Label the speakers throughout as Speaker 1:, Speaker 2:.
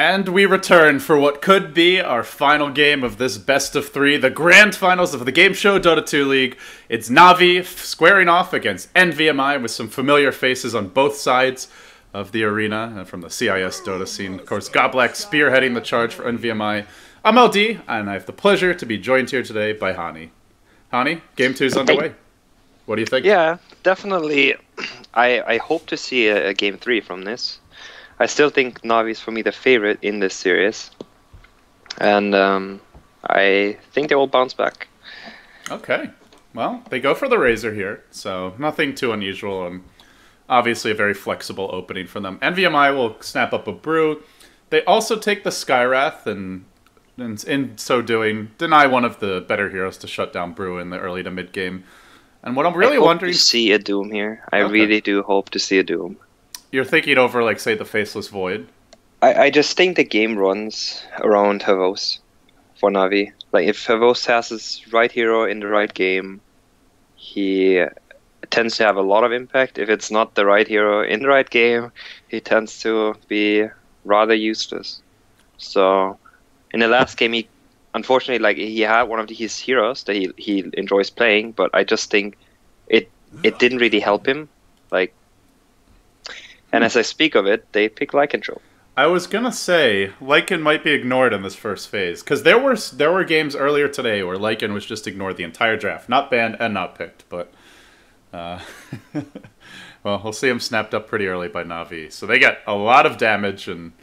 Speaker 1: And we return for what could be our final game of this best of three, the grand finals of the Gameshow Dota 2 League. It's Na'Vi squaring off against NVMI with some familiar faces on both sides of the arena from the CIS Dota scene. Of course, Goblak spearheading the charge for NVMI. I'm LD, and I have the pleasure to be joined here today by Hani. Hani, Game 2 is underway. What do you think?
Speaker 2: Yeah, definitely. I hope to see a Game 3 from this. I still think Na'Vi is for me the favorite in this series, and I think they will bounce back.
Speaker 1: Okay, well, they go for the Razor here, so nothing too unusual, and obviously a very flexible opening for them. NVMI will snap up a Brew. They also take the Skywrath, and in so doing, deny one of the better heroes to shut down Brew in the early to mid game. And what I'm really wondering,
Speaker 2: I hope to see a Doom here. I really do hope to see a Doom.
Speaker 1: You're thinking over, like, say, the Faceless Void?
Speaker 2: I just think the game runs around Havos for Na'Vi. Like, if Havos has his right hero in the right game, he tends to have a lot of impact. If it's not the right hero in the right game, he tends to be rather useless. So, in the last game, unfortunately, like, he had one of his heroes that he enjoys playing, but I just think it didn't really help him. Like, and as I speak of it, they pick Lycanthrope.
Speaker 1: I was gonna say Lycan might be ignored in this first phase, because there were games earlier today where Lycan was just ignored the entire draft, not banned and not picked. But well, we'll see him snapped up pretty early by Na'Vi, so they get a lot of damage, and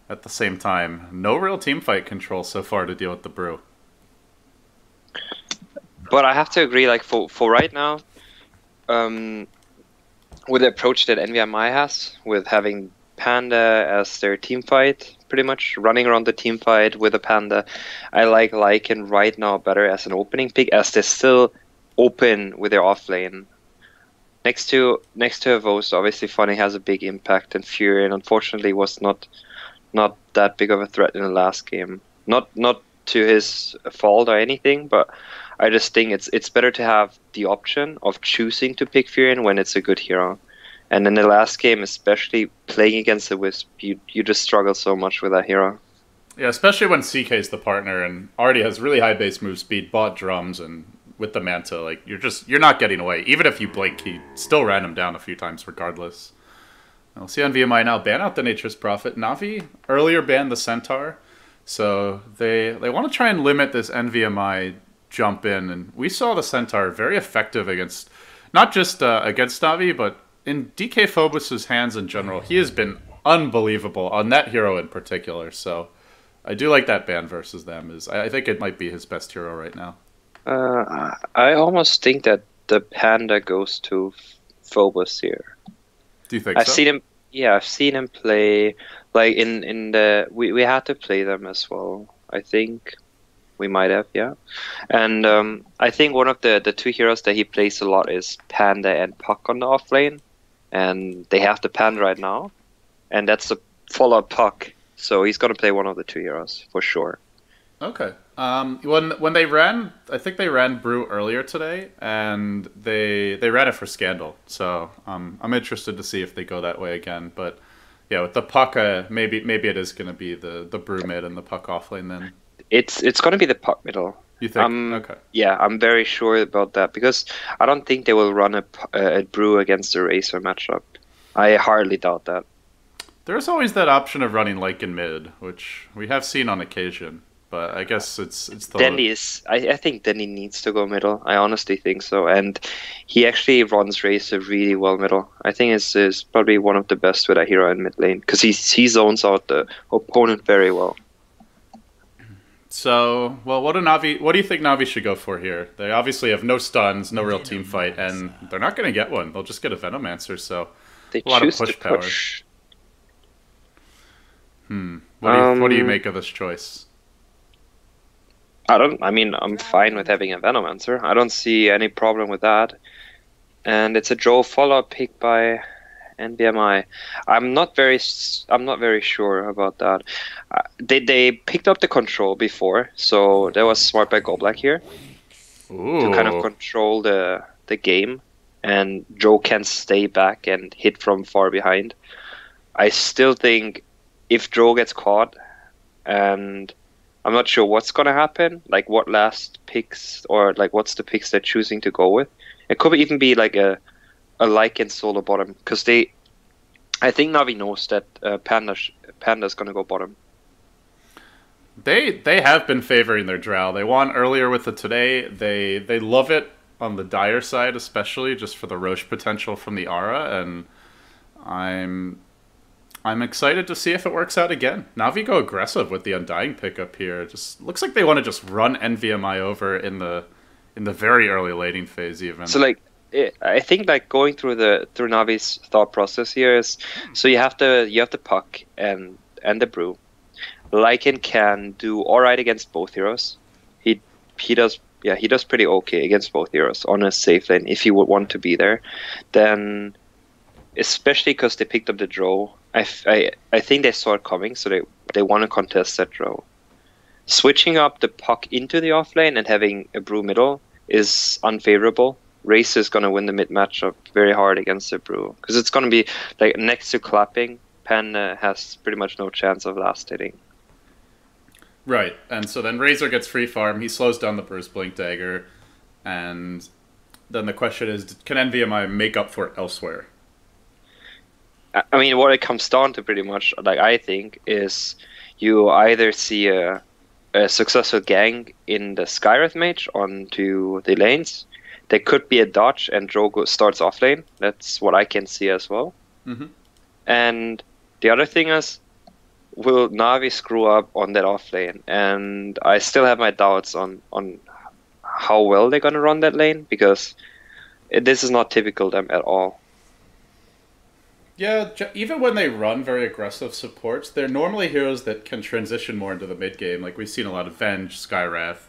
Speaker 1: at the same time, no real team fight control so far to deal with the Brew.
Speaker 2: But I have to agree, like for right now, with the approach that NVMI has, with having Panda as their team fight, pretty much running around the team fight with a Panda, I like Lycan right now better as an opening pick, as they're still open with their off lane. Next to Avos, obviously Funny has a big impact, and Fury, and unfortunately was not that big of a threat in the last game. Not to his fault or anything, but I just think it's better to have the option of choosing to pick Furion when it's a good hero. And in the last game, especially playing against the Wisp, you just struggle so much with that hero.
Speaker 1: Yeah, especially when CK's the partner and already has really high base move speed, bought drums, and with the Manta, like you're not getting away. Even if you blink, he still ran him down a few times regardless. We'll see on VMI now ban out the Nature's Prophet. Na'Vi earlier banned the Centaur, so they want to try and limit this NVMI jump in, and we saw the Centaur very effective against, not just against Na'Vi, but in DK Phobos' hands in general. He has been unbelievable on that hero in particular, so I do like that ban versus them. I think it might be his best hero right now.
Speaker 2: I almost think that the Panda goes to Phobos here.
Speaker 1: Do you think
Speaker 2: I've
Speaker 1: so?
Speaker 2: seen him. Yeah, I've seen him play. Like in the we had to play them as well. I think we might have, yeah. And I think one of the two heroes that he plays a lot is Panda and Puck on the off lane, and they have the Panda right now, and that's the follow-up Puck. So he's gonna play one of the two heroes for sure.
Speaker 1: Okay. When they ran, I think they ran Brew earlier today, and they ran it for Scandal. So I'm interested to see if they go that way again. But yeah, with the Puck, maybe it is going to be the Brew mid and the Puck off lane then.
Speaker 2: It's going to be the Puck middle.
Speaker 1: You think? Okay.
Speaker 2: Yeah, I'm very sure about that, because I don't think they will run a Brew against the Razor matchup. I hardly doubt that.
Speaker 1: There's always that option of running Lycan mid, which we have seen on occasion. But I guess it's the...
Speaker 2: Denny is... I think Denny needs to go middle. I honestly think so. And he actually runs Razor really well middle. I think is probably one of the best with a hero in mid lane, because he zones out the opponent very well.
Speaker 1: So, well, what do you think Na'Vi should go for here? They obviously have no stuns, no real team fight, and they're not going to get one. They'll just get a Venomancer, so
Speaker 2: they
Speaker 1: a lot of push power. What do you make of this choice?
Speaker 2: I mean, I'm fine with having a Venomancer. I don't see any problem with that. And it's a Joe follow-up pick by NVMI. I'm not very sure about that. They picked up the control before, so that was smart by Goblak here.
Speaker 1: Ooh.
Speaker 2: To kind of control the game, and Joe can stay back and hit from far behind. I still think if Joe gets caught, and I'm not sure what's gonna happen. Like what last picks or like what's the picks they're choosing to go with. It could even be like a Lycan solo bottom because I think Navi knows that Panda's gonna go bottom.
Speaker 1: They have been favoring their Drow. They won earlier with the Today. They love it on the Dire side, especially just for the Roche potential from the Aura, and I'm excited to see if it works out again. Navi go aggressive with the Undying pickup here. It just looks like they want to just run NVMI over in the very early laning phase even.
Speaker 2: So like I think like going through Navi's thought process here is so you have the puck and the brew. Lycan can do alright against both heroes. He does pretty okay against both heroes on a safe lane if he would want to be there. Then especially because they picked up the draw, I think they saw it coming, so they want to contest that draw. Switching up the puck into the offlane and having a brew middle is unfavorable. Race is going to win the mid matchup very hard against the brew because it's going to be like next to clapping. Pan has pretty much no chance of last hitting.
Speaker 1: Right, and so then Razor gets free farm. He slows down the Burst Blink Dagger, and then the question is, can NVMI make up for it elsewhere?
Speaker 2: I mean, what it comes down to pretty much, like I think, is you either see a successful gang in the Skywrath Mage onto the lanes. There could be a dodge and Drogo starts off lane. That's what I can see as well.
Speaker 1: Mm-hmm.
Speaker 2: And the other thing is, will Navi screw up on that off lane? And I still have my doubts on how well they're going to run that lane, because this is not typical them at all.
Speaker 1: Yeah, even when they run very aggressive supports, they're normally heroes that can transition more into the mid game. Like we've seen a lot of Venge, Skywrath.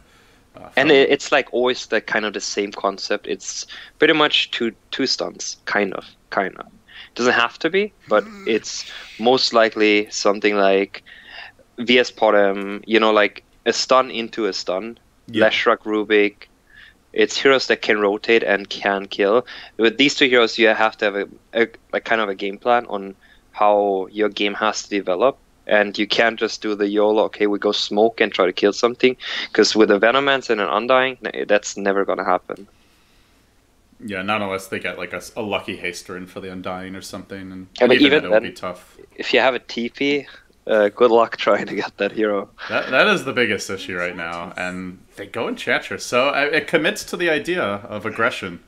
Speaker 2: And it's like always the kind of the same concept. It's pretty much two stuns, kind of. Doesn't have to be, but it's most likely something like VS Podem, like a stun into a stun. Yeah. Leshrac, Rubik. It's heroes that can rotate and can kill. With these two heroes, you have to have a kind of a game plan on how your game has to develop. And you can't just do the YOLO, okay, we go smoke and try to kill something. Because with a Venomance and an Undying, that's never going to happen.
Speaker 1: Yeah, not unless they get like a lucky haste rune for the Undying or something. And even then, it would be tough.
Speaker 2: If you have a TP, good luck trying to get that hero.
Speaker 1: That is the biggest issue right now. And they go Enchantress. So it commits to the idea of aggression.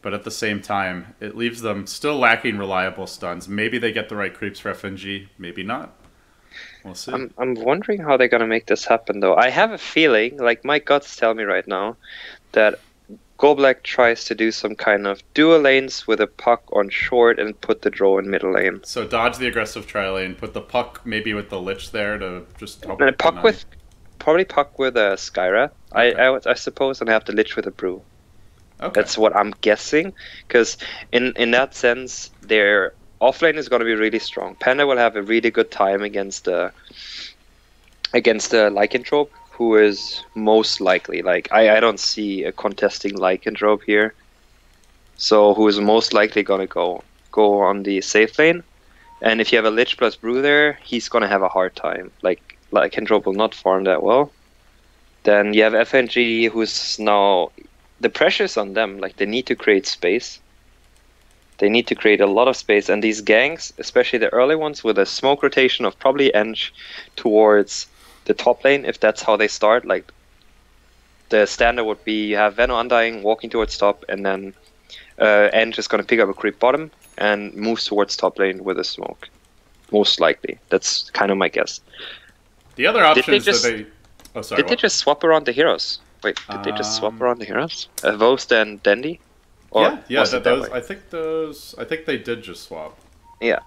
Speaker 1: But at the same time, it leaves them still lacking reliable stuns. Maybe they get the right creeps for FNG, maybe not. We'll see.
Speaker 2: I'm wondering how they're going to make this happen, though. I have a feeling, like my guts tell me right now, that GoBlack tries to do some kind of dual lanes with a puck on short and put the draw in middle lane.
Speaker 1: So dodge the aggressive tri lane, put the puck maybe with the Lich there to just help.
Speaker 2: And probably puck with a Skywrath, okay. I suppose, and have the Lich with a Brew. Okay. That's what I'm guessing, because in that sense, their offlane is going to be really strong. Panda will have a really good time against the Lycanthrope, who is most likely, like I don't see a contesting Lycanthrope here, so who is most likely going to go on the safe lane. And if you have a Lich plus Brew there, he's going to have a hard time. Like Lycanthrope will not farm that well. Then you have FNG, who's now, the pressure's on them. Like they need to create space. They need to create a lot of space, and these gangs, especially the early ones, with a smoke rotation of probably Eng towards the top lane, if that's how they start. Like the standard would be you have Veno Undying walking towards top, and then Eng is going to pick up a creep bottom and moves towards top lane with a smoke. Most likely. That's kind of my guess.
Speaker 1: The other option is
Speaker 2: Did they just swap around the heroes? Wait, did they just swap around the heroes? Vost and Dandy?
Speaker 1: Yeah, I think they did just swap.
Speaker 2: Yeah,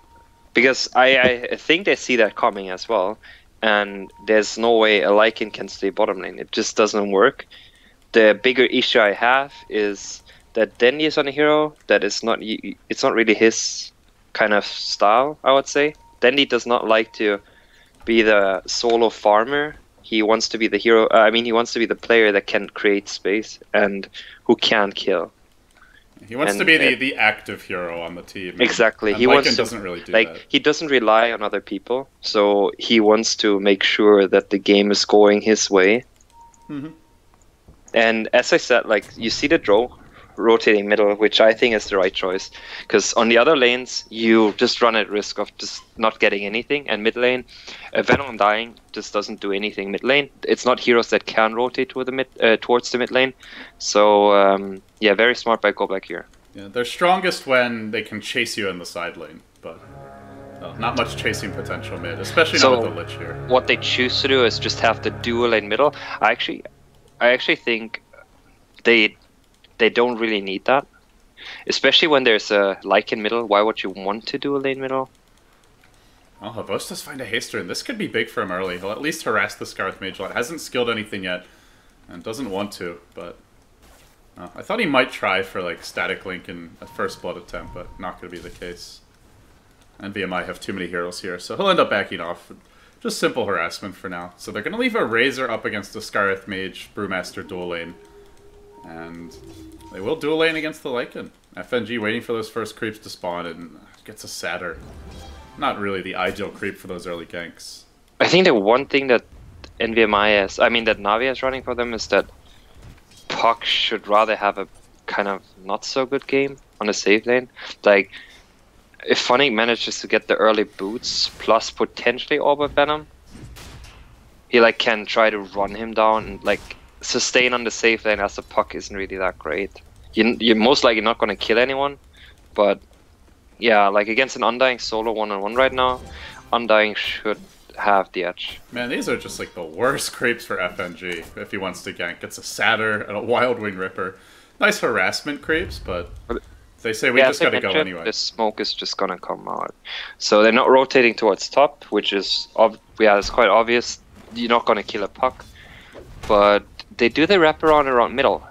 Speaker 2: because I think they see that coming as well, and there's no way a Lycan can stay bottom lane. It just doesn't work. The bigger issue I have is that Dendy is on a hero that is not. It's not really his kind of style, I would say. Dendy does not like to be the solo farmer. He wants to be the hero. He wants to be the player that can create space and who can kill.
Speaker 1: He wants to be the active hero on the team.
Speaker 2: Exactly.
Speaker 1: And
Speaker 2: he wants to,
Speaker 1: doesn't really do that.
Speaker 2: He doesn't rely on other people, so he wants to make sure that the game is going his way.
Speaker 1: Mm-hmm.
Speaker 2: And as I said, like, you see the draw rotating middle, which I think is the right choice, because on the other lanes you just run at risk of just not getting anything, and mid lane, Venom dying just doesn't do anything mid lane. It's not heroes that can rotate to towards the mid lane, so yeah, very smart by Go Black here.
Speaker 1: Yeah, they're strongest when they can chase you in the side lane, but not much chasing potential mid, especially not with the Lich here.
Speaker 2: What they choose to do is just have the dual lane middle. I actually think they don't really need that, especially when there's a Lycan middle. Why would you want to do a lane middle?
Speaker 1: Well, Havos does find a haster, and this could be big for him early. He'll at least harass the Scarth Mage a lot. Hasn't skilled anything yet, and doesn't want to, but I thought he might try for like Static Link in a first blood attempt, but not going to be the case. NVMI have too many heroes here, so he'll end up backing off. Just simple harassment for now. So they're going to leave a Razor up against the Scarth Mage Brewmaster dual lane. And they will dual lane against the Lycan. FNG waiting for those first creeps to spawn and gets a Satyr. Not really the ideal creep for those early ganks.
Speaker 2: I think the one thing that NVMI is, I mean that Navi is running for them, is that Puck should rather have a kind of not so good game on the safe lane. Like, if Funny manages to get the early boots plus potentially Orb of Venom, he like can try to run him down and like sustain on the safe lane, as the Puck isn't really that great. You're most likely not going to kill anyone, but yeah, like against an Undying solo 1-on-1 right now, Undying should have the edge.
Speaker 1: Man, these are just like the worst creeps for FNG if he wants to gank. It's a Satyr and a Wild Wing Ripper. Nice harassment creeps, but they say we just gotta go anyway.
Speaker 2: The smoke is just gonna come out. So they're not rotating towards top, which is, it's quite obvious. You're not gonna kill a Puck. But they do the wraparound around middle.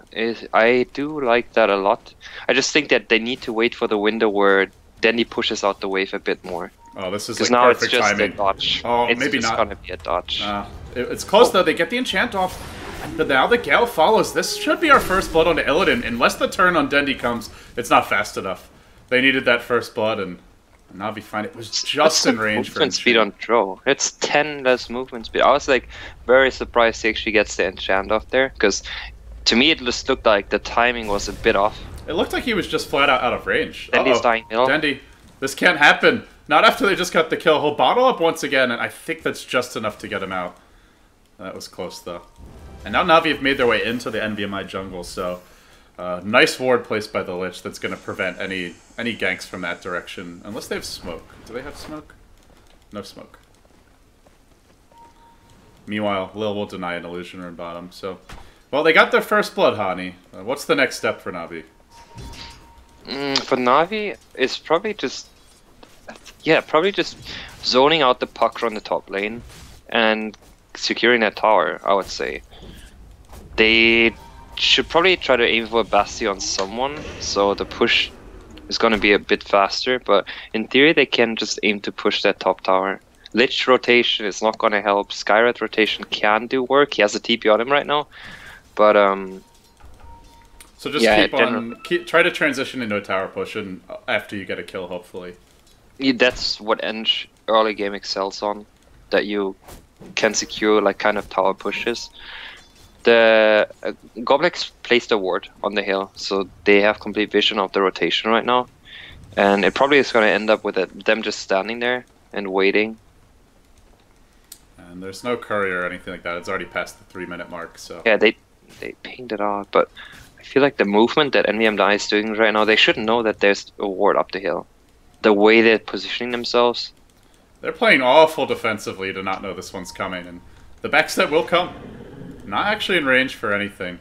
Speaker 2: I do like that a lot. I just think that they need to wait for the window where Dandy pushes out the wave a bit more.
Speaker 1: Oh, this is like
Speaker 2: now
Speaker 1: perfect
Speaker 2: it's just
Speaker 1: timing.
Speaker 2: a dodge.
Speaker 1: Oh,
Speaker 2: it's
Speaker 1: maybe
Speaker 2: just
Speaker 1: not.
Speaker 2: Gonna be a dodge.
Speaker 1: It's close though. They get the enchant off, but now the Gale follows. This should be our first blood on Illidan. Unless the turn on Dendy comes, it's not fast enough. They needed that first blood, and Navi fine. It was just in range for
Speaker 2: movement speed on Drow. It's 10 less movement speed. I was like very surprised he actually gets the enchant off there, because to me it just looked like the timing was a bit off.
Speaker 1: It looked like he was just flat out of range.
Speaker 2: Dendy's dying middle.
Speaker 1: Dendy, this can't happen. Not after they just got the kill. He'll bottle up once again, and I think that's just enough to get him out. That was close, though. And now Navi have made their way into the NVMI jungle, so nice ward placed by the Lich that's going to prevent any ganks from that direction. Unless they have smoke. Do they have smoke? No smoke. Meanwhile, Lil will deny an illusion rune bottom, so... Well, they got their first blood, Hani. What's the next step for Navi?
Speaker 2: For Navi, it's probably just... Yeah, probably just zoning out the Puck on the top lane and securing that tower, I would say. They should probably try to aim for a Bastion on someone, so the push is going to be a bit faster, but in theory they can just aim to push that top tower. Lich rotation is not going to help. Skyrat rotation can do work. He has a TP on him right now, but
Speaker 1: so just yeah, try to transition into a tower push and after you get a kill, hopefully.
Speaker 2: Yeah, that's what Eng early game excels on, that you can secure like kind of tower pushes. The Goblins placed a ward on the hill, so they have complete vision of the rotation right now, and it probably is going to end up with them just standing there and waiting.
Speaker 1: And there's no courier or anything like that. It's already past the 3-minute mark, so
Speaker 2: yeah, they pinged it out, but I feel like the movement that NVMI is doing right now, they should know that there's a ward up the hill. The way they're positioning themselves.
Speaker 1: They're playing awful defensively to not know this one's coming, and the backstep will come. Not actually in range for anything.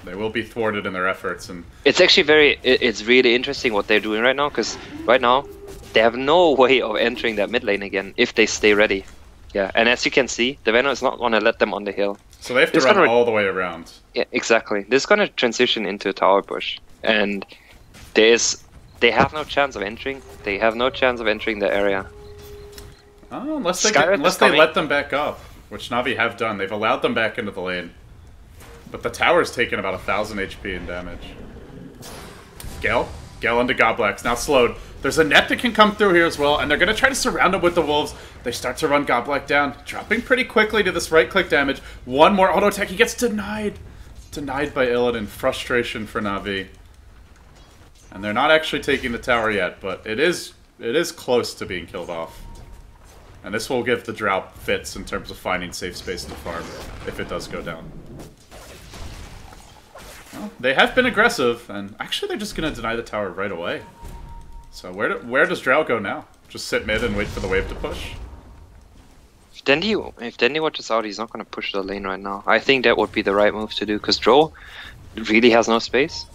Speaker 1: They will be thwarted in their efforts, and
Speaker 2: it's actually it's really interesting what they're doing right now, because right now they have no way of entering that mid lane again if they stay ready. Yeah, and as you can see, the Venom is not going to let them on the hill.
Speaker 1: So they have to run all the way around.
Speaker 2: Yeah, exactly. This is going to transition into a tower push, and they have no chance of entering. They have no chance of entering the area.
Speaker 1: Oh, unless they let them back up, which Navi have done. They've allowed them back into the lane. But the tower's taken about 1,000 HP in damage. Gale into Goblax, now slowed. There's a net that can come through here as well, and they're going to try to surround him with the Wolves. They start to run Goblax down, dropping pretty quickly to this right-click damage. One more auto attack, he gets denied. Denied by Illidan, frustration for Na'Vi. And they're not actually taking the tower yet, but it is close to being killed off. And this will give the Drought fits in terms of finding safe space to farm, if it does go down. Well, they have been aggressive, and actually they're just going to deny the tower right away. So where does Drow go now? Just sit mid and wait for the wave to push?
Speaker 2: If Dendi watches out, he's not going to push the lane right now. I think that would be the right move to do, because Drow really has no space.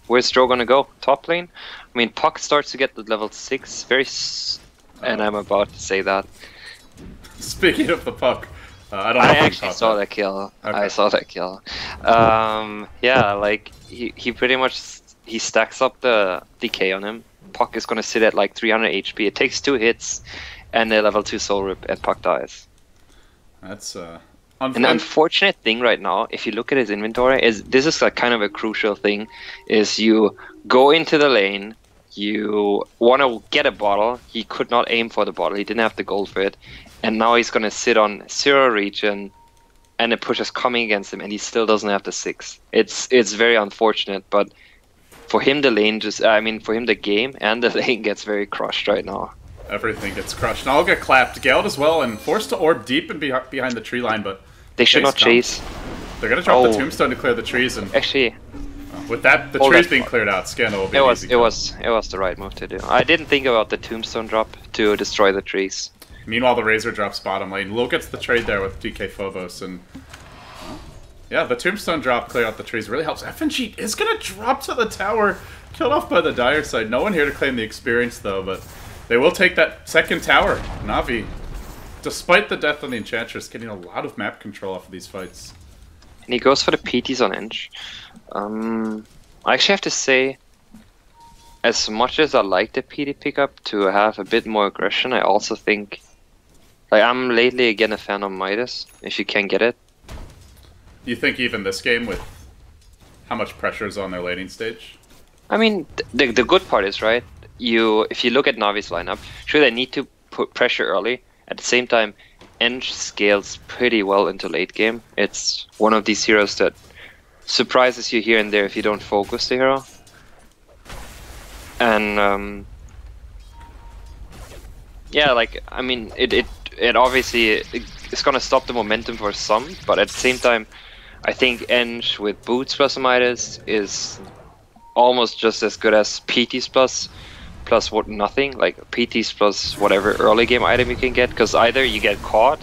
Speaker 2: Where's Drow going to go? Top lane? I mean, Puck starts to get to level 6 and I'm about to say that.
Speaker 1: Speaking of the Puck, I don't know
Speaker 2: I
Speaker 1: if
Speaker 2: actually saw that kill. Okay. I saw that kill. Yeah, like, he pretty much he stacks up the decay on him. Puck is going to sit at like 300 HP. It takes 2 hits and a level 2 soul rip, and Puck dies.
Speaker 1: That's
Speaker 2: an unfortunate thing right now, if you look at his inventory, this is like kind of a crucial thing, is you go into the lane, you want to get a bottle, he could not aim for the bottle, he didn't have the gold for it, and now he's going to sit on 0 region, and the push is coming against him, and he still doesn't have the 6. It's very unfortunate, but for him the lane for him the game and the lane gets very crushed right now.
Speaker 1: Everything gets crushed. Now I'll get clapped. Gale as well, and forced to orb deep and behind the tree line, but
Speaker 2: they should not chase.
Speaker 1: They're gonna drop the tombstone to clear the trees, and
Speaker 2: actually,
Speaker 1: with that, the trees being cleared out, Scandal will be easy.
Speaker 2: It was the right move to do. I didn't think about the tombstone drop to destroy the trees.
Speaker 1: Meanwhile, the Razor drops bottom lane. Lil gets the trade there with DK Phobos, and yeah, the tombstone drop clear out the trees really helps. FNG is gonna drop to the tower, killed off by the Dire side. No one here to claim the experience though, but they will take that second tower. Na'Vi, despite the death on the Enchantress, getting a lot of map control off of these fights.
Speaker 2: And he goes for the PTs on Eng. I actually have to say, as much as I like the PT pickup to have a bit more aggression, I also think, like, I'm lately again a fan of Midas, if you can get it.
Speaker 1: You think even this game, with how much pressure is on their laning stage?
Speaker 2: I mean, the good part is, right, if you look at Navi's lineup, sure, they need to put pressure early. At the same time, Eng scales pretty well into late game. It's one of these heroes that surprises you here and there if you don't focus the hero. And yeah, like, I mean, it obviously it's gonna stop the momentum for some, but at the same time, I think Eng with boots plus Midas is almost just as good as PTs plus what nothing, like PTs plus whatever early game item you can get, because either you get caught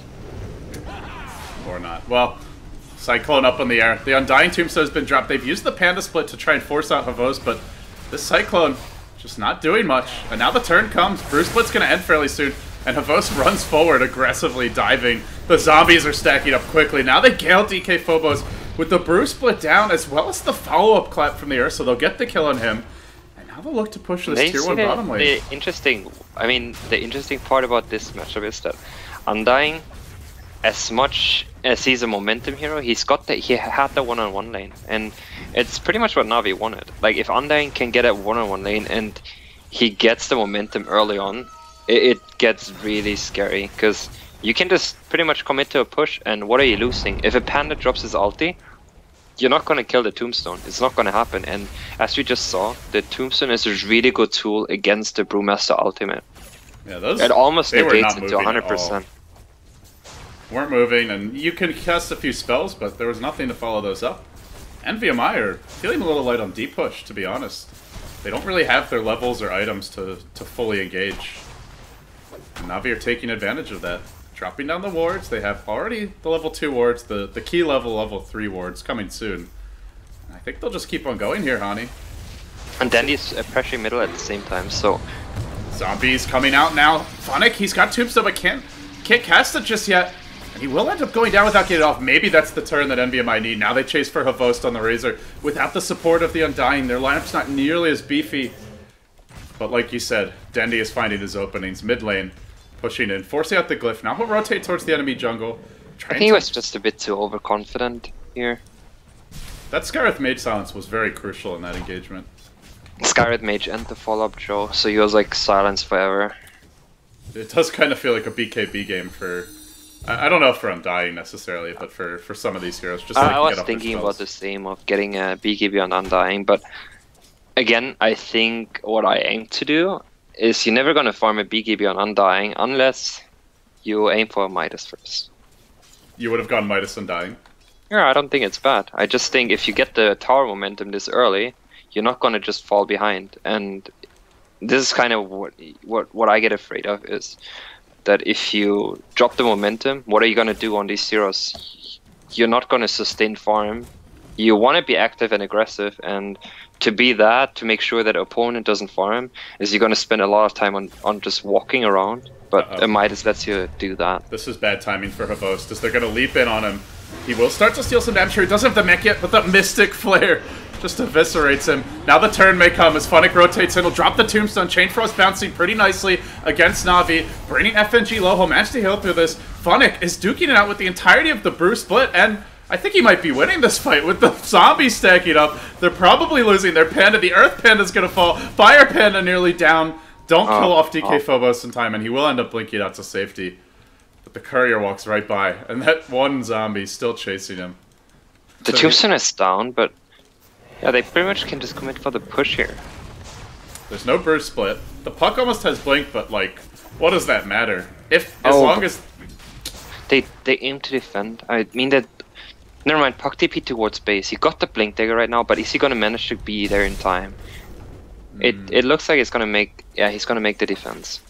Speaker 1: or not. Well, Cyclone up in the air. The Undying Tombstone has been dropped. They've used the Panda Split to try and force out Havos, but this Cyclone just not doing much. And now the turn comes. Brew Split's going to end fairly soon, and Havos runs forward, aggressively diving. The zombies are stacking up quickly. Now they Gale DK Phobos with the Brew Split down, as well as the follow-up clap from the Earth, so they'll get the kill on him. Now they'll look to push this tier 1 bottom lane.
Speaker 2: The interesting part about this matchup is that Undying, as much as he's a momentum hero, he had the one-on-one lane, and it's pretty much what Na'Vi wanted. Like, if Undying can get a one-on-one lane and he gets the momentum early on, it gets really scary, because you can just pretty much commit to a push, and what are you losing? If a Panda drops his ulti, you're not going to kill the Tombstone. It's not going to happen. And as we just saw, the Tombstone is a really good tool against the Brewmaster ultimate.
Speaker 1: Yeah, those,
Speaker 2: it almost negates it to 100%.
Speaker 1: Weren't moving, and you can cast a few spells, but there was nothing to follow those up. NVMI are feeling a little light on deep push, to be honest. They don't really have their levels or items to fully engage. And Na'Vi are taking advantage of that. Dropping down the wards, they have already the level 2 wards, the key level 3 wards coming soon. And I think they'll just keep on going here, Hani.
Speaker 2: And Dandy's pressuring middle at the same time, so...
Speaker 1: Zombies coming out now. Phonic, he's got Tombstone, but can't cast it just yet. And he will end up going down without getting off. Maybe that's the turn that NVMI need. Now they chase for Havost on the Razor. Without the support of the Undying, their lineup's not nearly as beefy. But like you said, Dendi is finding his openings. Mid lane, pushing in, forcing out the Glyph. Now he'll rotate towards the enemy jungle.
Speaker 2: I think he was just a bit too overconfident here.
Speaker 1: That Scarith Mage Silence was very crucial in that engagement.
Speaker 2: Skyred Mage and the follow-up Joe, so he was like silenced forever.
Speaker 1: It does kind of feel like a BKB game for... I don't know if for Undying necessarily, but for some of these heroes. Just so
Speaker 2: I was thinking about the same of getting a BKB on Undying, but again, I think what I aim to do is you're never going to farm a BKB on Undying unless you aim for a Midas first.
Speaker 1: You would have gone Midas Undying?
Speaker 2: Yeah, I don't think it's bad. I just think if you get the tower momentum this early, you're not going to just fall behind. And this is kind of what I get afraid of, is that if you drop the momentum, what are you going to do on these heroes? You're not going to sustain farm. You want to be active and aggressive, and to be that, to make sure that opponent doesn't farm, is you're going to spend a lot of time on just walking around. But a Midas lets you do that.
Speaker 1: This is bad timing for Havost, as they're going to leap in on him. He will start to steal some damage here. He doesn't have the mech yet, but the Mystic Flare just eviscerates him. Now the turn may come as Funnick rotates in. He'll drop the Tombstone. Chain Frost bouncing pretty nicely against Na'Vi. Bringing FNG low. He'll manage to heal through this. Funnick is duking it out with the entirety of the Brew split, and I think he might be winning this fight with the zombies stacking up. They're probably losing their Panda. The Earth Panda's going to fall. Fire Panda nearly down. Don't kill off DK Phobos in time, and he will end up blinking out to safety. But the courier walks right by, and that one zombie still chasing him.
Speaker 2: The Tombstone is down, but yeah, they pretty much can just commit for the push here.
Speaker 1: There's no Brew split. The puck almost has blink, but like, what does that matter? As long as
Speaker 2: they aim to defend. I mean that. Never mind. Puck TP towards base. He got the blink dagger right now, but is he gonna manage to be there in time? It looks like it's gonna make. Yeah, he's gonna make the defense.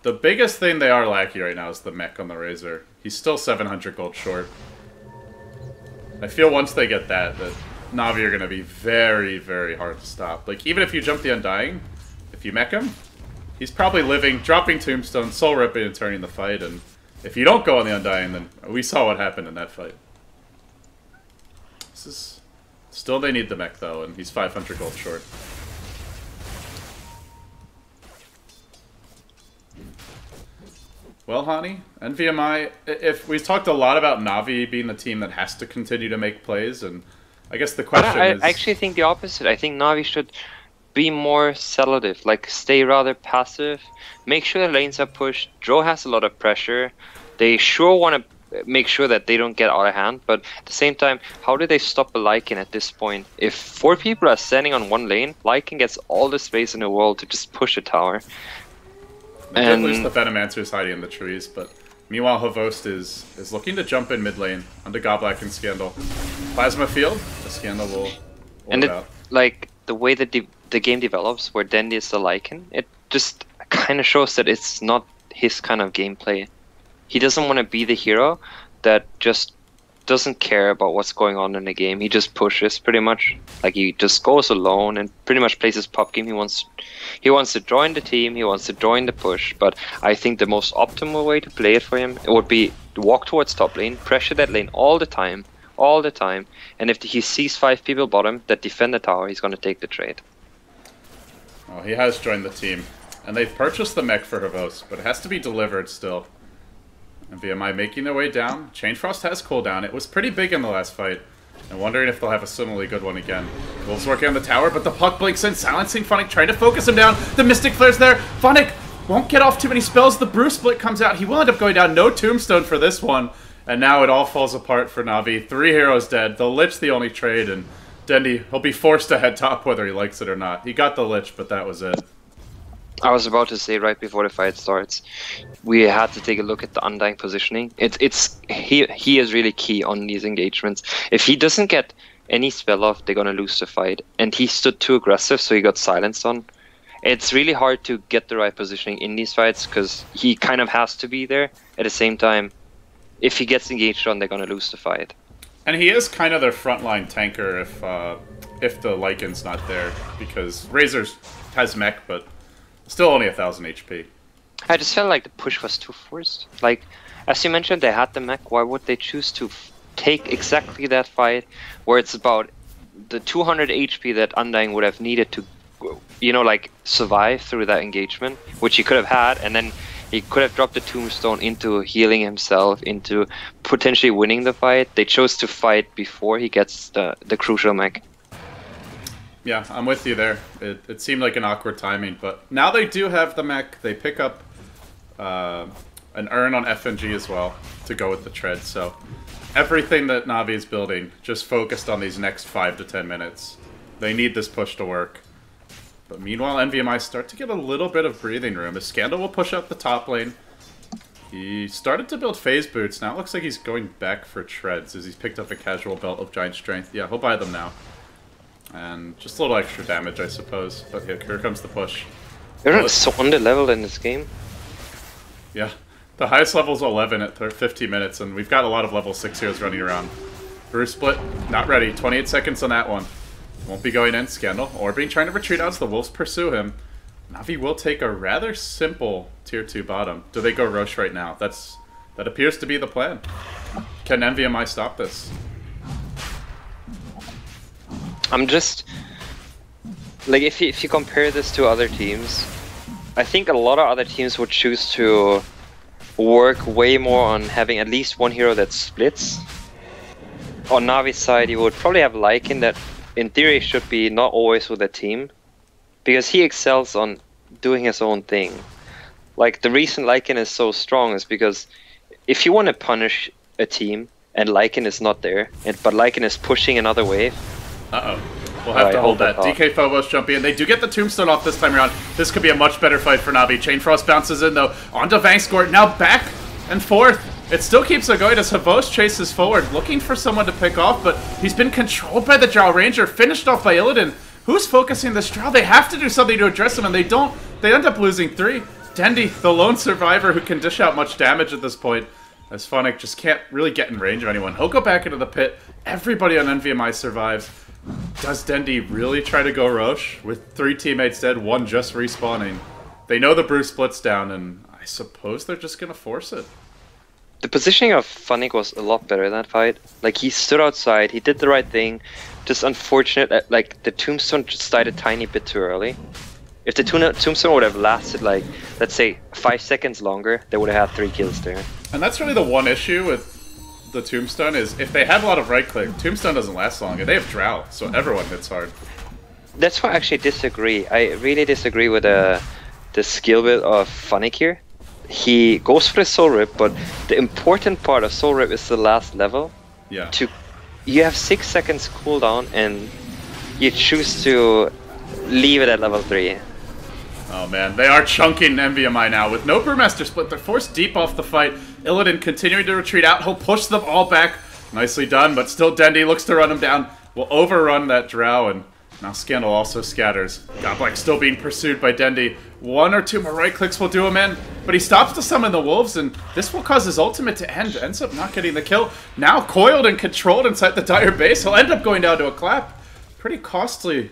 Speaker 1: The biggest thing they are lacking right now is the mech on the Razor. He's still 700 gold short. I feel once they get that Na'Vi are going to be very, very hard to stop. Like, even if you jump the Undying, if you mech him, he's probably living, dropping Tombstone, soul ripping and turning the fight, and if you don't go on the Undying, then we saw what happened in that fight. This is... Still they need the mech, though, and he's 500 gold short. Well, Hani, NVMI, if we've talked a lot about Na'Vi being the team that has to continue to make plays, and I guess the question is...
Speaker 2: I actually think the opposite. I think Na'Vi should be more sedative, like stay rather passive, make sure the lanes are pushed. Joe has a lot of pressure. They sure want to make sure that they don't get out of hand, but at the same time, how do they stop a Lycan at this point? If 4 people are standing on one lane, Lycan gets all the space in the world to just push a tower.
Speaker 1: At least the Venomancer is hiding in the trees, but meanwhile Havost is looking to jump in mid lane onto Goblak and Scandal. Plasma Field, the Scandal will
Speaker 2: and like the way that the game develops, where Dandy is the Lycan, it just kind of shows that it's not his kind of gameplay. He doesn't want to be the hero that just doesn't care about what's going on in the game. He just pushes pretty much. Like he just goes alone and pretty much plays his pop game. He wants to join the team, he wants to join the push, but I think the most optimal way to play it for him, it would be walk towards top lane, pressure that lane all the time, and if he sees 5 people bottom that defend the tower, he's going to take the trade.
Speaker 1: Oh, he has joined the team, and they've purchased the mech for Havost, but it has to be delivered still. And VMI making their way down. Chain Frost has cooldown. It was pretty big in the last fight. And wondering if they'll have a similarly good one again. Wolves working on the tower, but the puck blinks in, silencing Funnick, trying to focus him down. The Mystic Flare's there. Funnick won't get off too many spells. The Brew Split comes out. He will end up going down. No Tombstone for this one. And now it all falls apart for Na'Vi. 3 heroes dead. The Lich the only trade, and Dendy, he'll be forced to head top whether he likes it or not. He got the Lich, but that was it.
Speaker 2: I was about to say right before the fight starts, we had to take a look at the Undying positioning. He is really key on these engagements. If he doesn't get any spell off, they're gonna lose the fight. And he stood too aggressive, so he got silenced on. It's really hard to get the right positioning in these fights because he kind of has to be there. At the same time, if he gets engaged on, they're gonna lose the fight.
Speaker 1: And he is kind of their frontline tanker if the Lycan's not there, because Razor's has mech, but still only 1000 HP.
Speaker 2: I just felt like the push was too forced. Like, as you mentioned, they had the mech. Why would they choose to take exactly that fight where it's about the 200 HP that Undying would have needed to, you know, like survive through that engagement, which he could have had, and then he could have dropped the Tombstone into healing himself, into potentially winning the fight. They chose to fight before he gets the crucial mech.
Speaker 1: Yeah, I'm with you there. It seemed like an awkward timing, but now they do have the mech. They pick up an urn on FNG as well to go with the tread. So everything that Navi is building just focused on these next 5 to 10 minutes. They need this push to work. But meanwhile, NVMI start to get a little bit of breathing room. As Scandal will push up the top lane. He started to build phase boots. Now it looks like he's going back for treads as he's picked up a casual belt of giant strength. Yeah, he'll buy them now. And just a little extra damage, I suppose. But yeah, here comes the push.
Speaker 2: They're so under-leveled in this game.
Speaker 1: Yeah, the highest level is 11 at 50 minutes, and we've got a lot of level 6 heroes running around. Bruce split, not ready. 28 seconds on that one. Won't be going in. Scandal. Orbeing trying to retreat out as the Wolves pursue him. Navi will take a rather simple tier 2 bottom. Do they go Roche right now? That appears to be the plan. Can NVMI stop this?
Speaker 2: I'm just like, if you compare this to other teams, I think a lot of other teams would choose to work way more on having at least one hero that splits. On Navi's side, you would probably have Lycan that in theory should be not always with a team, because he excels on doing his own thing. Like, the reason Lycan is so strong is because if you want to punish a team and Lycan is not there, but Lycan is pushing another wave.
Speaker 1: Uh-oh. We'll have to hold that. DK Phobos jumping in. They do get the Tombstone off this time around. This could be a much better fight for Navi. Chain Frost bounces in, though. Onto Vangscourt. Now back and forth. It still keeps it going as Havos chases forward, looking for someone to pick off, but he's been controlled by the Drow Ranger, finished off by Illidan. Who's focusing this Drow? They have to do something to address him, and they don't. They end up losing 3. Dendy, the lone survivor who can dish out much damage at this point, as Phonic just can't really get in range of anyone. He'll go back into the pit. Everybody on NVMI survives. Does Dendy really try to go Roche? With 3 teammates dead, 1 just respawning. They know the Bruce splits down, and I suppose they're just going to force it.
Speaker 2: The positioning of Phonic was a lot better in that fight. Like, he stood outside, he did the right thing. Just unfortunate that, like, the Tombstone just died a tiny bit too early. If the Tombstone would have lasted, like, let's say 5 seconds longer, they would have had 3 kills there.
Speaker 1: And that's really the one issue with the Tombstone, is if they had a lot of right click, Tombstone doesn't last long, and they have Drow, so everyone hits hard.
Speaker 2: That's why I actually disagree. I really disagree with the skill build of Phonic here. He goes for the Soul Rip, but the important part of Soul Rip is the last level.
Speaker 1: Yeah.
Speaker 2: You have 6 seconds cooldown, and you choose to leave it at level 3.
Speaker 1: Oh man, they are chunking NVMI now. With no Brewmaster split, they're forced deep off the fight. Illidan continuing to retreat out. He'll push them all back. Nicely done, but still Dendy looks to run him down. Will overrun that Drow, and now Scandal also scatters. Godblack still being pursued by Dendy. 1 or 2 more right clicks will do him in, but he stops to summon the Wolves, and this will cause his ultimate to end. Ends up not getting the kill. Now coiled and controlled inside the Dire base. He'll end up going down to a clap. Pretty costly.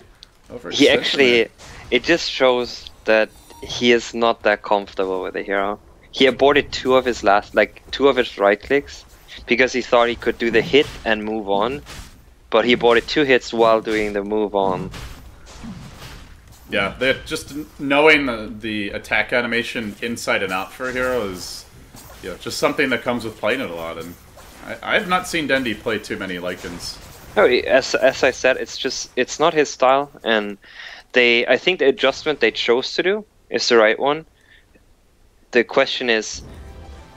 Speaker 2: He actually, it just shows that he is not that comfortable with the hero. He aborted 2 of his right clicks because he thought he could do the hit and move on, but he aborted 2 hits while doing the move on.
Speaker 1: Yeah, just knowing the attack animation inside and out for a hero is, just something that comes with playing it a lot. And I have not seen Dendy play too many Lycans.
Speaker 2: No, as I said, it's not his style, and I think the adjustment they chose to do is the right one. The question is,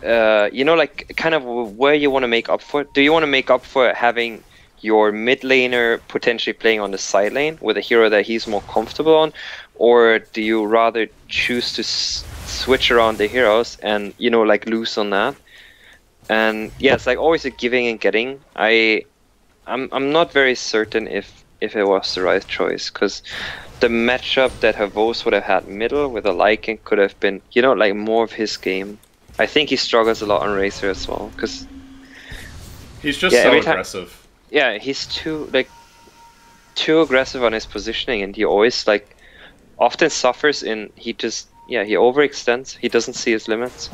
Speaker 2: like, kind of where you want to make up for it. Do you want to make up for having your mid laner potentially playing on the side lane with a hero that he's more comfortable on, or do you rather choose to switch around the heroes and, like, lose on that? And yeah, it's like always a giving and getting. I'm not very certain if it was the right choice, because the matchup that Havos would have had middle with a Lycan could have been, like, more of his game. I think he struggles a lot on Razor as well, because
Speaker 1: he's just so aggressive.
Speaker 2: Yeah, he's too aggressive on his positioning, and he always, like, often suffers in, he overextends, he doesn't see his limits.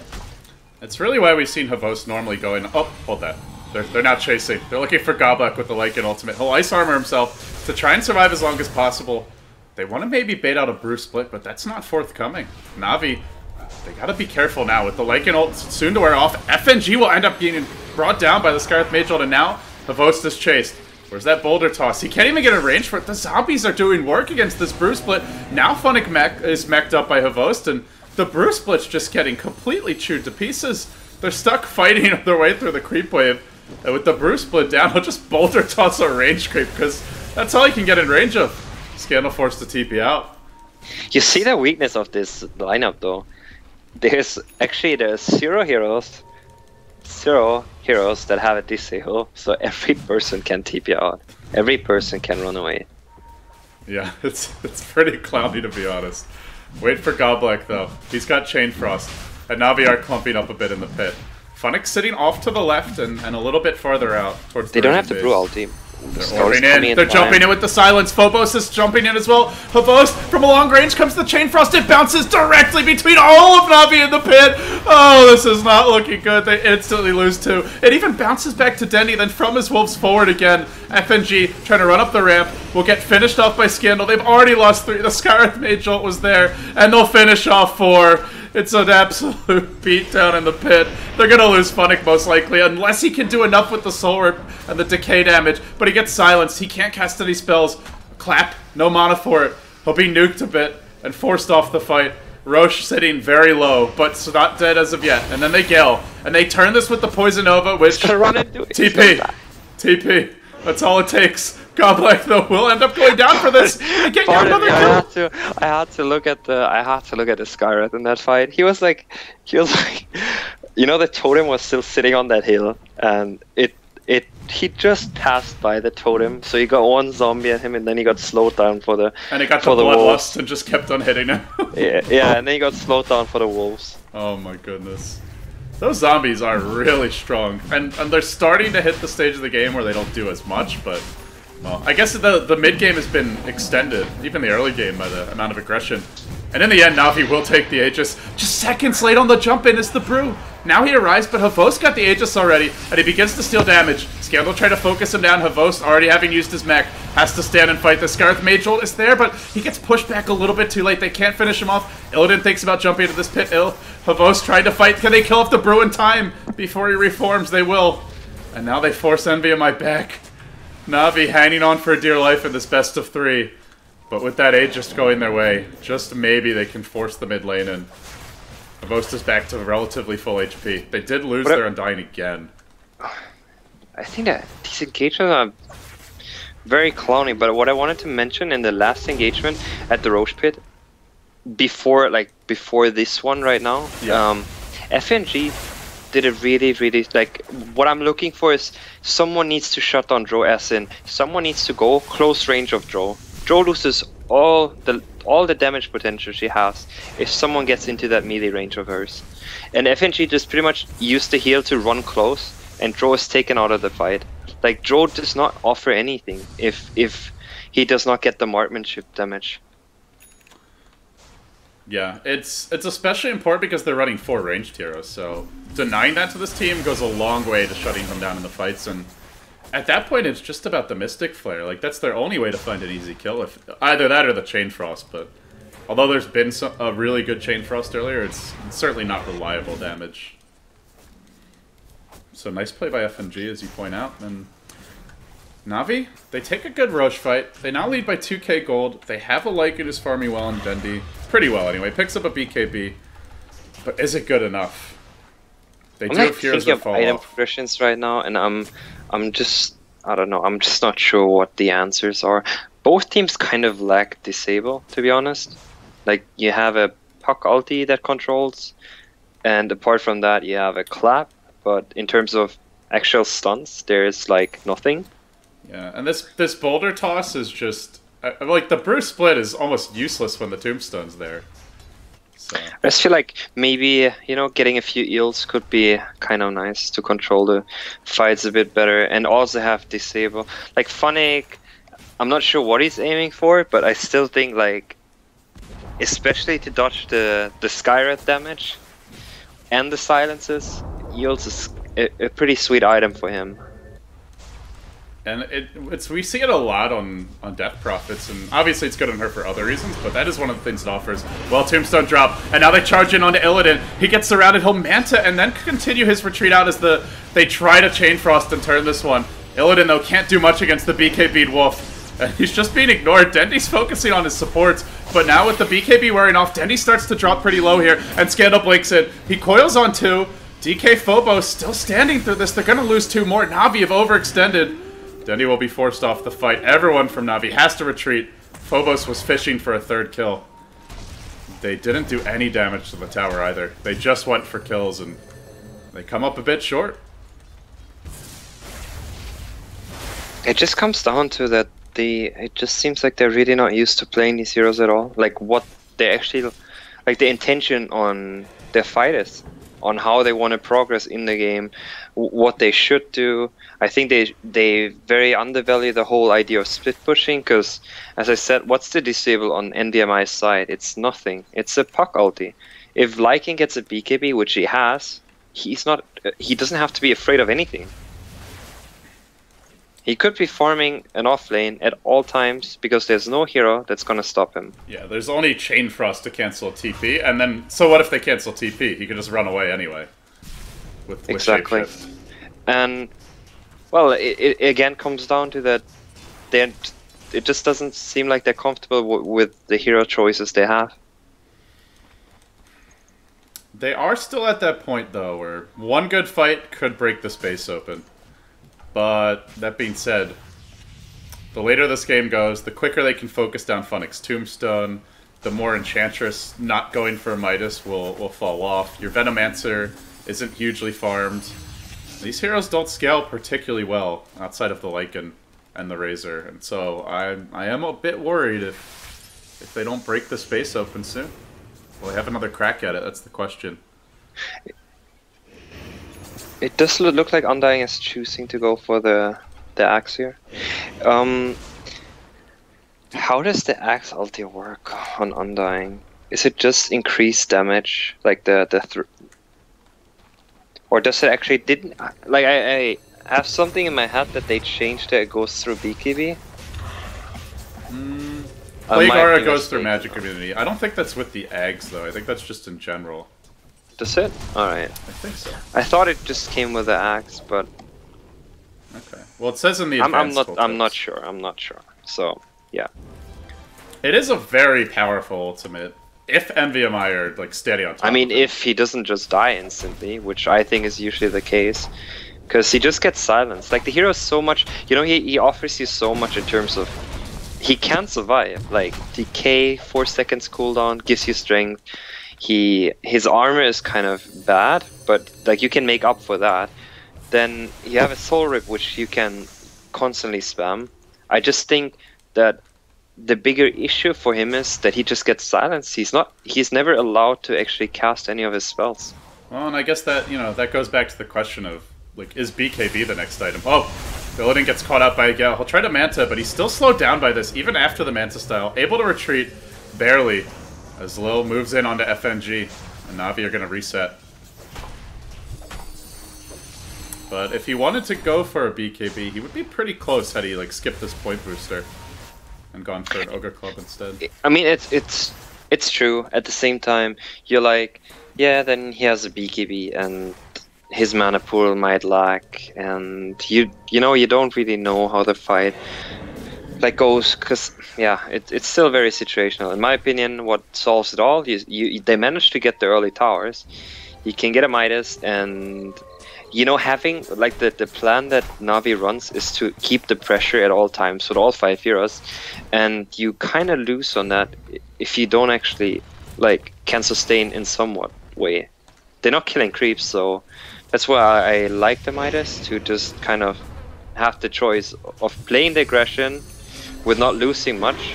Speaker 1: It's really why we've seen Havos normally going, oh, hold that. They're now chasing. They're looking for Godblack with the Lycan ultimate. He'll ice armor himself to try and survive as long as possible. They want to maybe bait out a Bruce split, but that's not forthcoming. Navi, they gotta be careful now with the Lycan ult soon to wear off. FNG will end up being brought down by the Scarlet Mage ult, and now Havos is chased. Where's that boulder toss? He can't even get a range for it. The zombies are doing work against this Brew Split. Now Funnick is mech'd up by Havost, and the Brew Split's just getting completely chewed to pieces. They're stuck fighting their way through the creep wave. And with the Brew Split down, he'll just boulder toss a range creep, because that's all he can get in range of. Scandal forced to TP out.
Speaker 2: You see the weakness of this lineup, though. There's 0 heroes that have a disable, so every person can TP out. Every person can run away.
Speaker 1: Yeah, it's pretty clowny, to be honest. Wait for Goblek, though. He's got Chain Frost. And Navi are clumping up a bit in the pit. Funnick sitting off to the left and a little bit farther out towards the
Speaker 2: They don't have to brew ulti.
Speaker 1: They're orbing in. They're jumping in with the silence. Phobos is jumping in as well. Havost, from a long range, comes the Chain Frost. It bounces directly between all of Navi and the pit. Oh, this is not looking good. They instantly lose two. It even bounces back to Denny, then from his wolves forward again. FNG trying to run up the ramp. Will get finished off by Scandal. They've already lost 3. The Skyreth Mage ult was there, and they'll finish off 4. It's an absolute beatdown in the pit. They're going to lose Funnick most likely, unless he can do enough with the Soul Rip and the decay damage. But he gets silenced. He can't cast any spells. Clap. No mana for it. He'll be nuked a bit and forced off the fight. Roche sitting very low, but not dead as of yet. And then they Gale. And they turn this with the Poison Nova, which...
Speaker 2: Run into it.
Speaker 1: TP. TP. That's all it takes. Goblek, though, will end up going down for this. They get another kill.
Speaker 2: I had to look at the Skyreth in that fight. He was like, you know, the totem was still sitting on that hill, and he just passed by the totem, so he got one zombie at him, and then he got slowed down for the
Speaker 1: and he got the bloodlust and just kept on hitting him.
Speaker 2: yeah, and then he got slowed down for the wolves.
Speaker 1: Oh my goodness. Those zombies are really strong, and they're starting to hit the stage of the game where they don't do as much, but well, I guess the mid game has been extended, even the early game, by the amount of aggression. And in the end, Navi will take the Aegis. Just seconds late on the jump in is the Brew. Now he arrives, but Havost got the Aegis already, and he begins to steal damage. Scandal tried to focus him down. Havost, already having used his mech, has to stand and fight. The Skyreth Mage ult is there, but he gets pushed back a little bit too late. They can't finish him off. Illidan thinks about jumping into this pit. Havost tried to fight. Can they kill off the Brew in time before he reforms? They will. And now they force NVMI back. Navi hanging on for dear life in this best of 3. But with that Aegis going their way, just maybe they can force the mid lane in. Havost is back to relatively full HP. They did lose their Undying again.
Speaker 2: I think that these engagements are very clowny, but what I wanted to mention in the last engagement at the Roche Pit, before this one right now,
Speaker 1: yeah.
Speaker 2: FNG did a really, like, what I'm looking for is someone needs to shut down Dro, as in, someone needs to go close range of Dro. Dro loses all the damage potential she has if someone gets into that melee range of hers. And FNG just pretty much used the heal to run close, and Dro is taken out of the fight. Like, Dro does not offer anything if he does not get the marksmanship damage.
Speaker 1: Yeah, it's especially important because they're running 4 ranged heroes, so denying that to this team goes a long way to shutting them down in the fights, and at that point it's just about the Mystic Flare. Like, that's their only way to find an easy kill, if either that or the Chain Frost, but although there's been a really good Chain Frost earlier, it's certainly not reliable damage. So nice play by FNG, as you point out, and Navi, they take a good Roche fight. They now lead by 2k gold. They have a Lycan who's farming well on Dendi. Pretty well, anyway. Picks up a BKB. But is it good enough? They do have heroes that fall
Speaker 2: item
Speaker 1: off.
Speaker 2: progressions right now, and I'm just, I don't know, I'm just not sure what the answers are. Both teams kind of lack disable, to be honest. Like, you have a puck ulti that controls, and apart from that, you have a clap. But in terms of actual stunts, there's like nothing.
Speaker 1: Yeah, and this boulder toss is just like the Brew Split is almost useless when the Tombstone's there. So.
Speaker 2: I just feel like maybe, you know, getting a few eels could be kind of nice to control the fights a bit better, and also have disable. Like Funnick, I'm not sure what he's aiming for, but I still think, like, especially to dodge the Skyreth damage and the silences, eels is a pretty sweet item for him.
Speaker 1: And we see it a lot on Death Prophets, and obviously it's good on her for other reasons, but that is one of the things it offers. Well, Tombstone drop, and now they charge in onto Illidan. He gets surrounded, he'll Manta, and then continue his retreat out as they try to Chain Frost and turn this one. Illidan, though, can't do much against the BKB'd Wolf. And he's just being ignored. Dendy's focusing on his supports, but now with the BKB wearing off, Dendy starts to drop pretty low here, and Scandal blinks in. He coils on 2. DK Phobos still standing through this. They're going to lose 2 more. Na'Vi have overextended. Dendy will be forced off the fight. Everyone from Na'Vi has to retreat. Phobos was fishing for a 3rd kill. They didn't do any damage to the tower either. They just went for kills, and they come up a bit short.
Speaker 2: It just comes down to that it just seems like they're really not used to playing these heroes at all. Like what they actually, like the intention on their fight is, on how they want to progress in the game, what they should do. I think they very undervalue the whole idea of split pushing, because as I said, what's the disable on NVMI's side? It's nothing. It's a puck ulti. If Lycan gets a BKB, which he has, he doesn't have to be afraid of anything. He could be farming an off lane at all times because there's no hero that's gonna stop him.
Speaker 1: Yeah, there's only Chain Frost to cancel a TP, and then, so what if they cancel TP? He could just run away anyway. With
Speaker 2: exactly.
Speaker 1: Shapeshift.
Speaker 2: And, well, it again comes down to that it just doesn't seem like they're comfortable with the hero choices they have.
Speaker 1: They are still at that point, though, where one good fight could break the space open. But, that being said, the later this game goes, the quicker they can focus down Funnick's Tombstone, the more Enchantress not going for a Midas will fall off. Your Venomancer isn't hugely farmed. These heroes don't scale particularly well outside of the Lycan and the Razor, and so I am a bit worried if they don't break the space open soon. Will they have another crack at it? That's the question.
Speaker 2: It does look like Undying is choosing to go for the axe here. How does the axe ulti work on Undying? Is it just increased damage, like or does it actually didn't like I have something in my head that they changed it goes through BKB?
Speaker 1: Plague Aura goes through Magic Immunity. I don't think that's with the Ags though. I think that's just in general.
Speaker 2: Does it? Alright.
Speaker 1: I think so.
Speaker 2: I thought it just came with the axe, but
Speaker 1: okay. Well, it says in the
Speaker 2: I'm not sure. I'm not sure. So, yeah.
Speaker 1: It is a very powerful ultimate. If NVMI are like steady on top.
Speaker 2: I mean, if he doesn't just die instantly, which I think is usually the case, because he just gets silenced. Like the hero is so much, you know, he offers you so much in terms of he can survive. Like decay, 4 seconds cooldown gives you strength. His armor is kind of bad, but like you can make up for that. Then you have a Soul Rip, which you can constantly spam. I just think that the bigger issue for him is that he just gets silenced. He's never allowed to actually cast any of his spells.
Speaker 1: Well, and I guess that, you know, that goes back to the question of, like, is BKB the next item? Oh, Illidan gets caught out by a Gale. He'll try to Manta, but he's still slowed down by this, even after the Manta style. Able to retreat, barely, as Lil moves in onto FNG, and Na'Vi are going to reset. But if he wanted to go for a BKB, he would be pretty close had he, like, skipped this point booster and gone for an Ogre Club instead.
Speaker 2: I mean, it's true. At the same time, you're like, yeah, then he has a BKB and his mana pool might lack, and you know, you don't really know how the fight like goes, because yeah, it's still very situational. In my opinion, what solves it all is they managed to get the early towers. You can get a Midas, and you know, having like the plan that Na'Vi runs is to keep the pressure at all times with all 5 heroes, and you kind of lose on that if you don't actually like can sustain in somewhat way. They're not killing creeps, so that's why I like the Midas, to just kind of have the choice of playing the aggression with not losing much.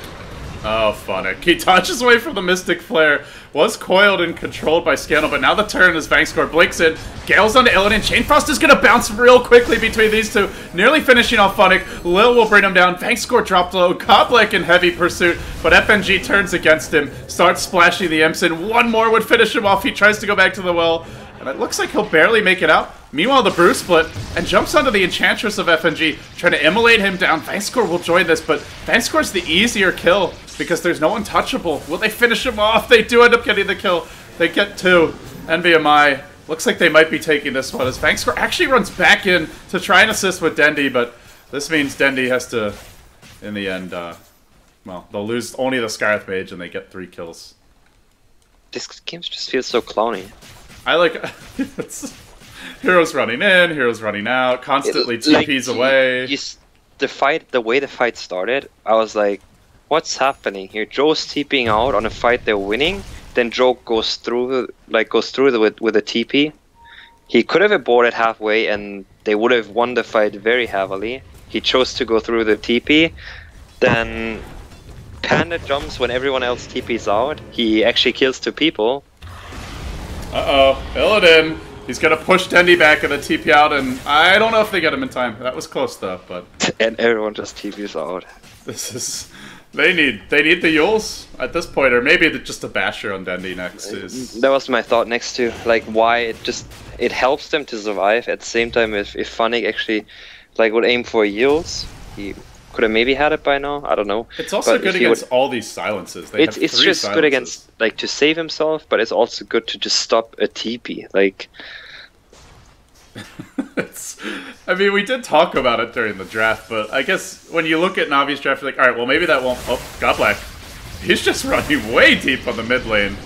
Speaker 1: Oh, Funnick. He dodges away from the Mystic Flare. Was coiled and controlled by Scandal, but now the turn as Vangscore blinks in. Gale's onto Illidan. Chainfrost is going to bounce real quickly between these two, nearly finishing off Funnick. Lil will bring him down. Vangscore dropped low. Goblek in heavy pursuit, but FNG turns against him, starts splashing the imps, and one more would finish him off. He tries to go back to the well, and it looks like he'll barely make it out. Meanwhile, the Brew split and jumps onto the Enchantress of FNG, trying to immolate him down. Vangscore will join this, but Vangscore's the easier kill because there's no untouchable. Will they finish him off? They do end up getting the kill. They get 2. NVMI looks like they might be taking this one as Vangscore actually runs back in to try and assist with Dendi, but This means Dendi has to, in the end, well, they'll lose only the Scarth Mage and they get 3 kills.
Speaker 2: This game just feels so clowny.
Speaker 1: I like... heroes running in, heroes running out, constantly TPs away.
Speaker 2: The way the fight started, I was like, what's happening here? Joe's TPing out on a fight they're winning, then Joe goes through with a TP. He could have aborted halfway and they would have won the fight very heavily. He chose to go through the TP. Then Panda jumps when everyone else TPs out. He actually kills 2 people.
Speaker 1: Uh-oh, Illidan. He's gonna push Dendi back and then TP out, and I don't know if they get him in time. That was close though, but...
Speaker 2: And everyone just TPs out.
Speaker 1: This is... They need the Yules at this point, or maybe just a Basher on Dendi next is...
Speaker 2: That was my thought next to, like, why it helps them to survive. At the same time, if Funnick actually, like, would aim for Yules, he could have maybe had it by now. I don't know.
Speaker 1: It's also good against all these silences.
Speaker 2: It's just
Speaker 1: silences.
Speaker 2: Good against, like, to save himself, but it's also good to just stop a TP. Like...
Speaker 1: I mean, we did talk about it during the draft, but I guess when you look at Navi's draft, you're like, alright, well, maybe that won't... Oh, Godblack. He's just running way deep on the mid lane.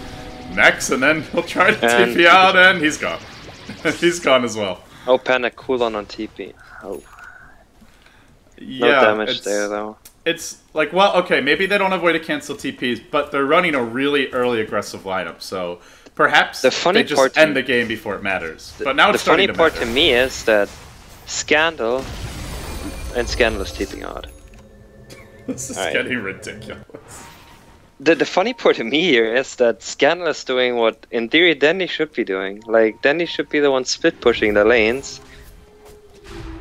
Speaker 1: Next, and then he'll try to TP out, and he's gone. He's gone as well.
Speaker 2: Oh, Panda cooldown on TP. Oh.
Speaker 1: Yeah,
Speaker 2: no damage there, though.
Speaker 1: It's like, well, okay, maybe they don't have a way to cancel TPs, but they're running a really early aggressive lineup, so... Perhaps they just end the game before it matters. But now it's starting to matter.
Speaker 2: The funny part to me is that Scandal is TPing out.
Speaker 1: This is getting ridiculous.
Speaker 2: The funny part to me here is that Scandal is doing what, in theory, Dendi should be doing. Like, Dendi should be the one split pushing the lanes.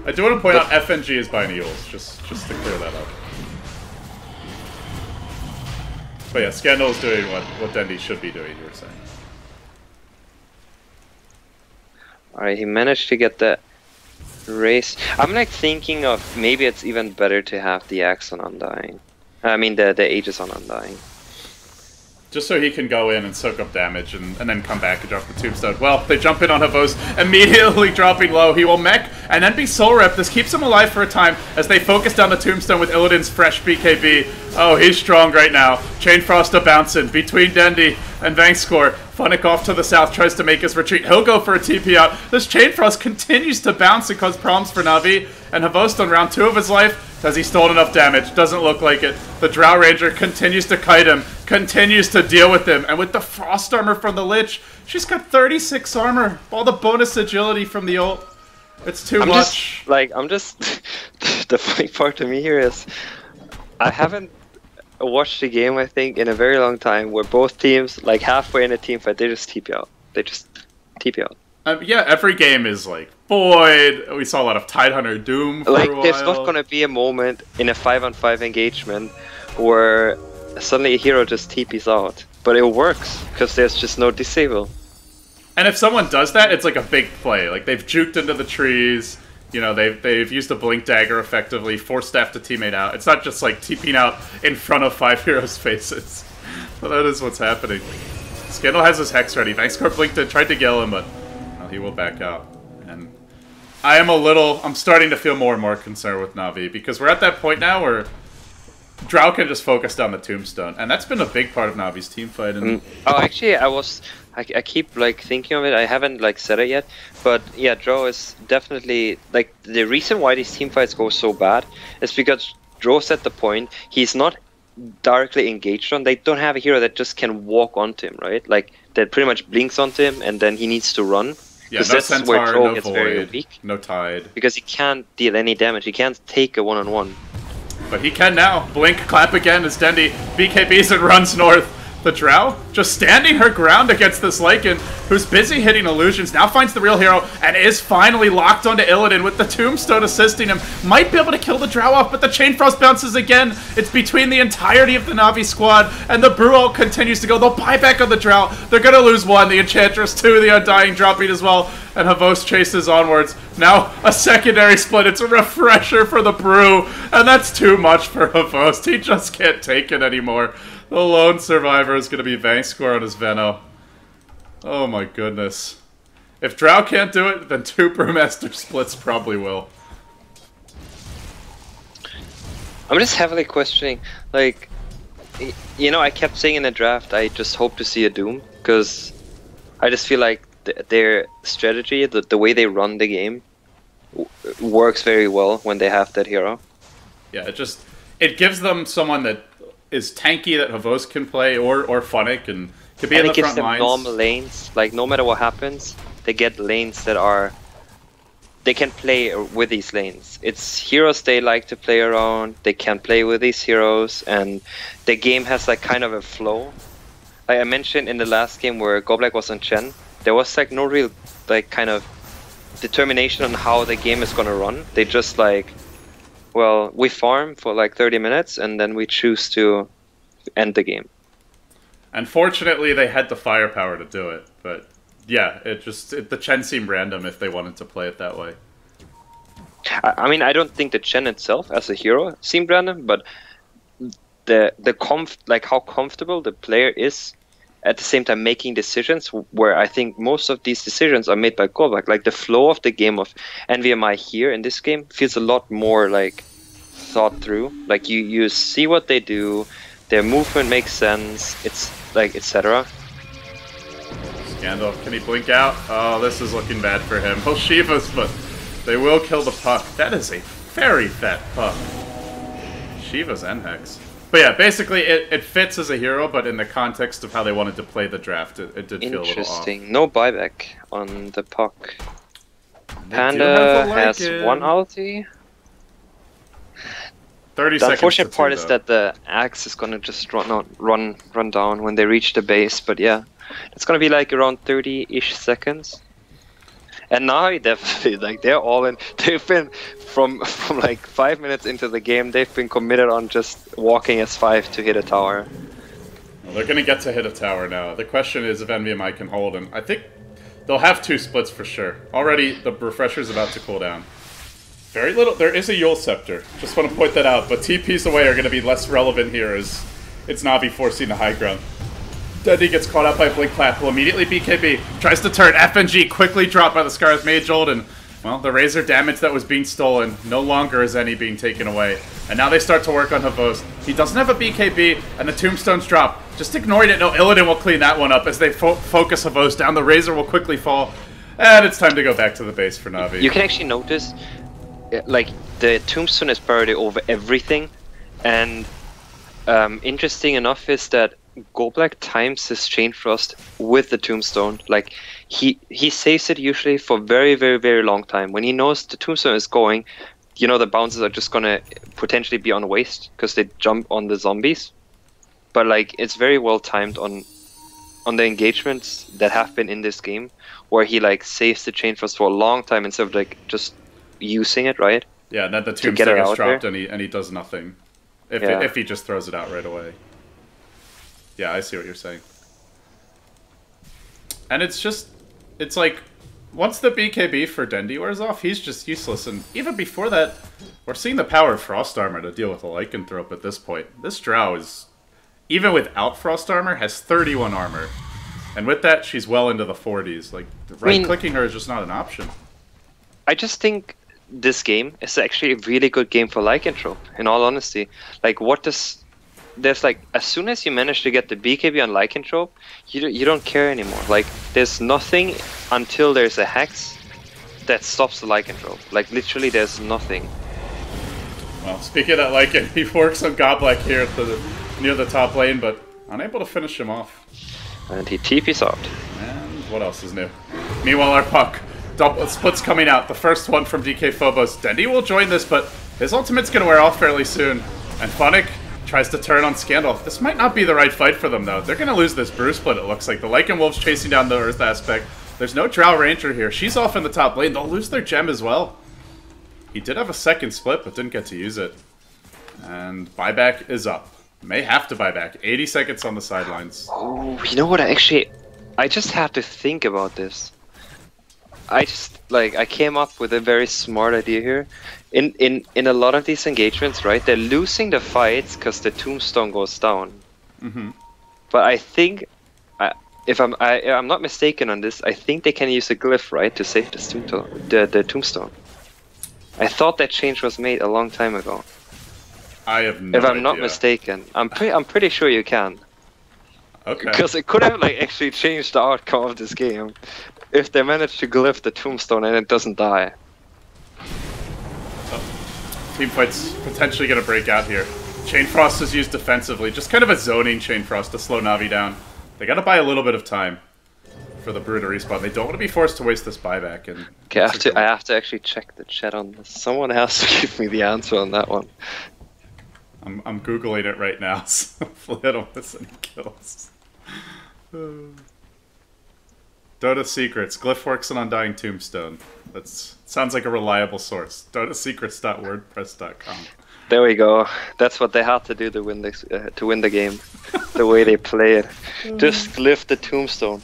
Speaker 1: I do want to point out FNG is buying Yules, just to clear that up. But yeah, Scandal is doing what Dendi should be doing, you were saying.
Speaker 2: Alright, he managed to get the race. I'm like thinking of maybe it's even better to have the Axe on Undying. I mean the Aegis on Undying.
Speaker 1: Just so he can go in and soak up damage and then come back and drop the Tombstone. Well, they jump in on Havos, immediately dropping low. He will mech and then be soul rep. This keeps him alive for a time as they focus down the Tombstone with Illidan's fresh BKB. Oh, he's strong right now. Chainfrost a bouncing between Dendi and Vangskor. Funnick off to the south, tries to make his retreat. He'll go for a TP out. This Chainfrost continues to bounce and cause problems for Navi. And Havost on round 2 of his life. Has he stolen enough damage? Doesn't look like it. The Drow Ranger continues to kite him. Continues to deal with him. And with the Frost Armor from the Lich, she's got 36 armor. All the bonus agility from the ult. It's too much.
Speaker 2: The funny part to me here is I haven't watched a game, I think, in a very long time where both teams, like halfway in a team fight, they just TP out. They just TP out.
Speaker 1: Yeah, every game is like Void. We saw a lot of Tidehunter Doom for a while.
Speaker 2: There's not gonna be a moment in a 5-on-5 engagement where suddenly a hero just TPs out. But it works, because there's just no disable.
Speaker 1: And if someone does that, it's like a big play. Like, they've juked into the trees, you know, they've used a Blink Dagger effectively, forced staff to teammate out. It's not just like TPing out in front of 5 heroes' faces. But that is what's happening. Scandal has his Hex ready. Vangskor blinked and tried to kill him, but he will back out. And I'm starting to feel more and more concerned with Na'Vi, because we're at that point now where Drow can just focus down the Tombstone, and that's been a big part of Na'Vi's team fight. And
Speaker 2: Oh, actually, I keep like thinking of it. I haven't like said it yet, but yeah, Drow is definitely like the reason why these team fights go so bad is because Drow's at the point he's not directly engaged on. They don't have a hero that just can walk onto him, right? Like that pretty much blinks onto him, and then he needs to run.
Speaker 1: Yeah, no
Speaker 2: that's
Speaker 1: Centaur,
Speaker 2: where Drow
Speaker 1: no
Speaker 2: gets
Speaker 1: Void,
Speaker 2: very weak.
Speaker 1: no Tide.
Speaker 2: Because he can't deal any damage. He can't take a one-on-one.
Speaker 1: But he can now. Blink, clap again as Dendi BKBs and runs north. The Drow just standing her ground against this Lycan, who's busy hitting illusions, now finds the real hero, and is finally locked onto Illidan with the Tombstone assisting him. Might be able to kill the Drow off, but the Chainfrost bounces again. It's between the entirety of the Na'Vi squad, and the Brew ult continues to go. They'll buy back on the Drow. They're going to lose one. The Enchantress, 2, the Undying dropping as well, and Havos chases onwards. Now a secondary split. It's a refresher for the Brew, and that's too much for Havos. He just can't take it anymore. The lone survivor is going to be Vangskor on his Veno. Oh my goodness. If Drow can't do it, then 2 Brewmaster splits probably will.
Speaker 2: I'm just heavily questioning, like, you know, I kept saying in the draft, I just hope to see a Doom, because I just feel like their strategy, the way they run the game, works very well when they have that hero.
Speaker 1: Yeah, it gives them someone that is tanky that Havos can play, or Funnick, and could be in the front lines. And it gives them
Speaker 2: normal lanes, like no matter what happens, they get lanes that are... They can play with these lanes. It's heroes they like to play around, they can play with these heroes, and the game has like kind of a flow. Like I mentioned in the last game where Goblack was on Chen, there was like no real like kind of determination on how the game is gonna run. They just like, well, we farm for like 30 minutes and then we choose to end the game.
Speaker 1: Unfortunately, they had the firepower to do it, but yeah, the Chen seemed random if they wanted to play it that way.
Speaker 2: I mean, I don't think the Chen itself as a hero seemed random, but like how comfortable the player is at the same time making decisions, where I think most of these decisions are made by Goblack. Like the flow of the game of NVMI here in this game feels a lot more like thought through. Like you see what they do, their movement makes sense, it's like etc.
Speaker 1: Gandalf, can he blink out? Oh, this is looking bad for him. Well, Shiva's, but they will kill the puck. That is a very fat puck. Shiva's and Hex. But yeah, basically it fits as a hero, but in the context of how they wanted to play the draft, it did feel a little off.
Speaker 2: Interesting. No buyback on the puck. Panda has one ulti.
Speaker 1: 30
Speaker 2: the
Speaker 1: seconds. The
Speaker 2: unfortunate part is that the axe is gonna just run down when they reach the base, but yeah. It's gonna be like around 30-ish seconds. And now definitely, like, they're all in. They've been from like 5 minutes into the game, they've been committed on just walking S5 to hit a tower.
Speaker 1: Well, they're gonna get to hit a tower now. The question is if NVMI can hold, and I think they'll have 2 splits for sure. Already, the refresher's about to cool down. Very little. There is a Yule Scepter. Just want to point that out. But TPs away are going to be less relevant here, as it's Navi forcing the high ground. Dendy gets caught up by Blink Clap, will immediately BKB, tries to turn, FNG quickly dropped by the Scar's Mage Ult, and, well, the Razor damage that was being stolen no longer is any being taken away. And now they start to work on Havos. He doesn't have a BKB, and the Tombstones drop. Just ignoring it, no, Illidan will clean that one up as they focus Havos down. The Razor will quickly fall, and it's time to go back to the base for Navi.
Speaker 2: You can actually notice, like, the Tombstone is priority over everything, and interesting enough is that Goblack times his Chain Frost with the Tombstone. Like, he saves it usually for very, very, very long time. When he knows the Tombstone is going, you know, the bounces are just gonna potentially be on waste because they jump on the zombies. But like, it's very well timed on the engagements that have been in this game, where he like saves the Chain Frost for a long time instead of like just using it, right?
Speaker 1: Yeah, and then the Tombstone is dropped and he does nothing if he just throws it out right away. Yeah, I see what you're saying. And it's like, once the BKB for Dendy wears off, he's just useless. And even before that, we're seeing the power of Frost Armor to deal with a Lycanthrope at this point. This Drow is, even without Frost Armor, has 31 armor. And with that, she's well into the 40s. Like, right-clicking her is just not an option.
Speaker 2: I just think this game is actually a really good game for Lycanthrope, in all honesty. Like, there's like, as soon as you manage to get the BKB on Lycanthrope, you don't care anymore. Like, there's nothing until there's a Hex that stops the Lycanthrope. Like, literally, there's nothing.
Speaker 1: Well, speaking of that Lycan, he works on Goblack here at near the top lane, but unable to finish him off.
Speaker 2: And he TP's out.
Speaker 1: And what else is new? Meanwhile, our puck. Double splits coming out. The first one from DK Phobos. Dendy will join this, but his ultimate's going to wear off fairly soon. And Funnick tries to turn on Scandal. This might not be the right fight for them, though. They're going to lose this brew split, it looks like. The Lycan Wolves chasing down the Earth aspect. There's no Drow Ranger here. She's off in the top lane. They'll lose their gem as well. He did have a second split, but didn't get to use it. And buyback is up. May have to buy back. 80 seconds on the sidelines.
Speaker 2: Oh, you know what? I just have to think about this. I came up with a very smart idea here. In a lot of these engagements, right, they're losing the fights because the Tombstone goes down.
Speaker 1: Mm-hmm.
Speaker 2: But I think, if I'm not mistaken on this, I think they can use a glyph, right, to save the Tombstone. I thought that change was made a long time ago.
Speaker 1: I have no
Speaker 2: If I'm
Speaker 1: idea.
Speaker 2: not mistaken, I'm pretty sure you can.
Speaker 1: Okay.
Speaker 2: Because it could have like actually changed the outcome of this game if they manage to glyph the tombstone and it doesn't die.
Speaker 1: Teamfight's potentially going to break out here. Chain Frost is used defensively. Just kind of a zoning Chain Frost to slow Na'Vi down. They got to buy a little bit of time for the Brew to respawn. They don't want to be forced to waste this buyback. And
Speaker 2: okay, I have to actually check the chat on this. Someone has to give me the answer on that one.
Speaker 1: I'm Googling it right now, so hopefully I don't miss any kills. Dota Secrets. Glyph works on Undying Tombstone. That sounds like a reliable source. DotaSecrets.wordpress.com.
Speaker 2: There we go. That's what they had to do to win this, to win the game. The way they play it. Just glyph the tombstone.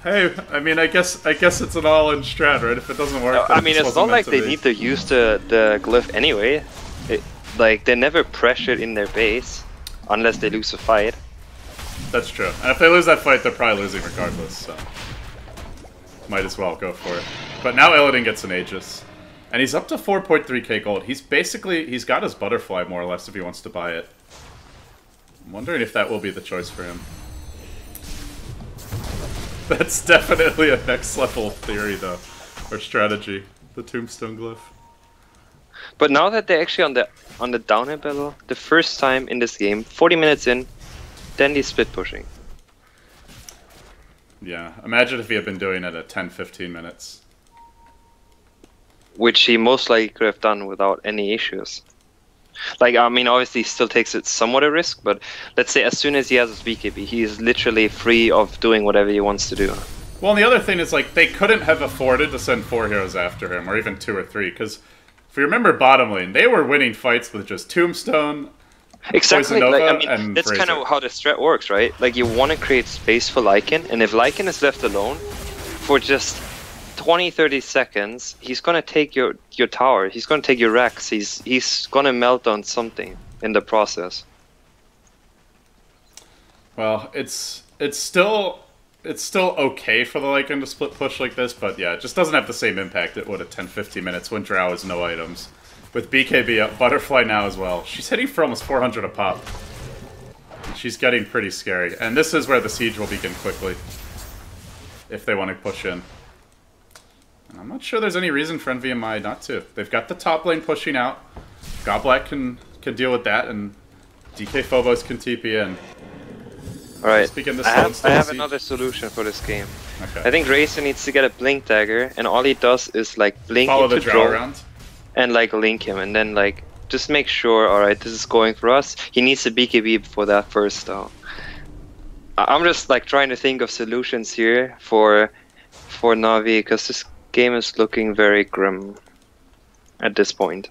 Speaker 1: Hey, I mean, I guess it's an all-in strat, right? If it doesn't work,
Speaker 2: I mean, it's not like they need to use the glyph anyway. Like, they never pressured in their base unless they lose a fight.
Speaker 1: That's true. And if they lose that fight, they're probably losing regardless, so might as well go for it. But now Illidan gets an Aegis. And he's up to 4.3k gold. He's got his butterfly more or less if he wants to buy it. I'm wondering if that will be the choice for him. That's definitely a next level theory though, or strategy. The Tombstone Glyph.
Speaker 2: But now that they're actually on the downhill battle, the first time in this game, 40 minutes in, then he's split pushing.
Speaker 1: Yeah, imagine if he had been doing it at 10-15 minutes.
Speaker 2: Which he most likely could have done without any issues. Like, I mean, obviously he still takes it somewhat a risk, but let's say as soon as he has his BKB, he is literally free of doing whatever he wants to do.
Speaker 1: Well, and the other thing is, like, they couldn't have afforded to send 4 heroes after him, or even 2 or 3, because if you remember bottom lane, they were winning fights with just Tombstone,
Speaker 2: exactly.
Speaker 1: Poison Nova,
Speaker 2: like, I mean, that's
Speaker 1: Fraser.
Speaker 2: kind of how the strat works, right? Like, you want to create space for Lycan, and if Lycan is left alone for just 20-30 seconds, he's gonna take your tower, he's gonna take your Rex, he's gonna melt on something in the process.
Speaker 1: Well, it's still okay for the Lycan to split push like this, but yeah, it just doesn't have the same impact it would at 10-15 minutes when Drow has no items. With BKB up, Butterfly now as well. She's hitting for almost 400 a pop. She's getting pretty scary, and this is where the siege will begin quickly if they want to push in. And I'm not sure there's any reason for NVMI not to. They've got the top lane pushing out. Godblack can deal with that, and DK Phobos can TP in.
Speaker 2: Alright, I have
Speaker 1: siege.
Speaker 2: another solution for this game.
Speaker 1: Okay.
Speaker 2: I think Razor needs to get a Blink Dagger, and all he does is like blink
Speaker 1: Follow
Speaker 2: into
Speaker 1: the Drow
Speaker 2: Drow
Speaker 1: around.
Speaker 2: and like link him, and then like just make sure, alright, this is going for us. He needs a BKB before that first though. I'm just like trying to think of solutions here for Na'Vi, because this game is looking very grim at this point.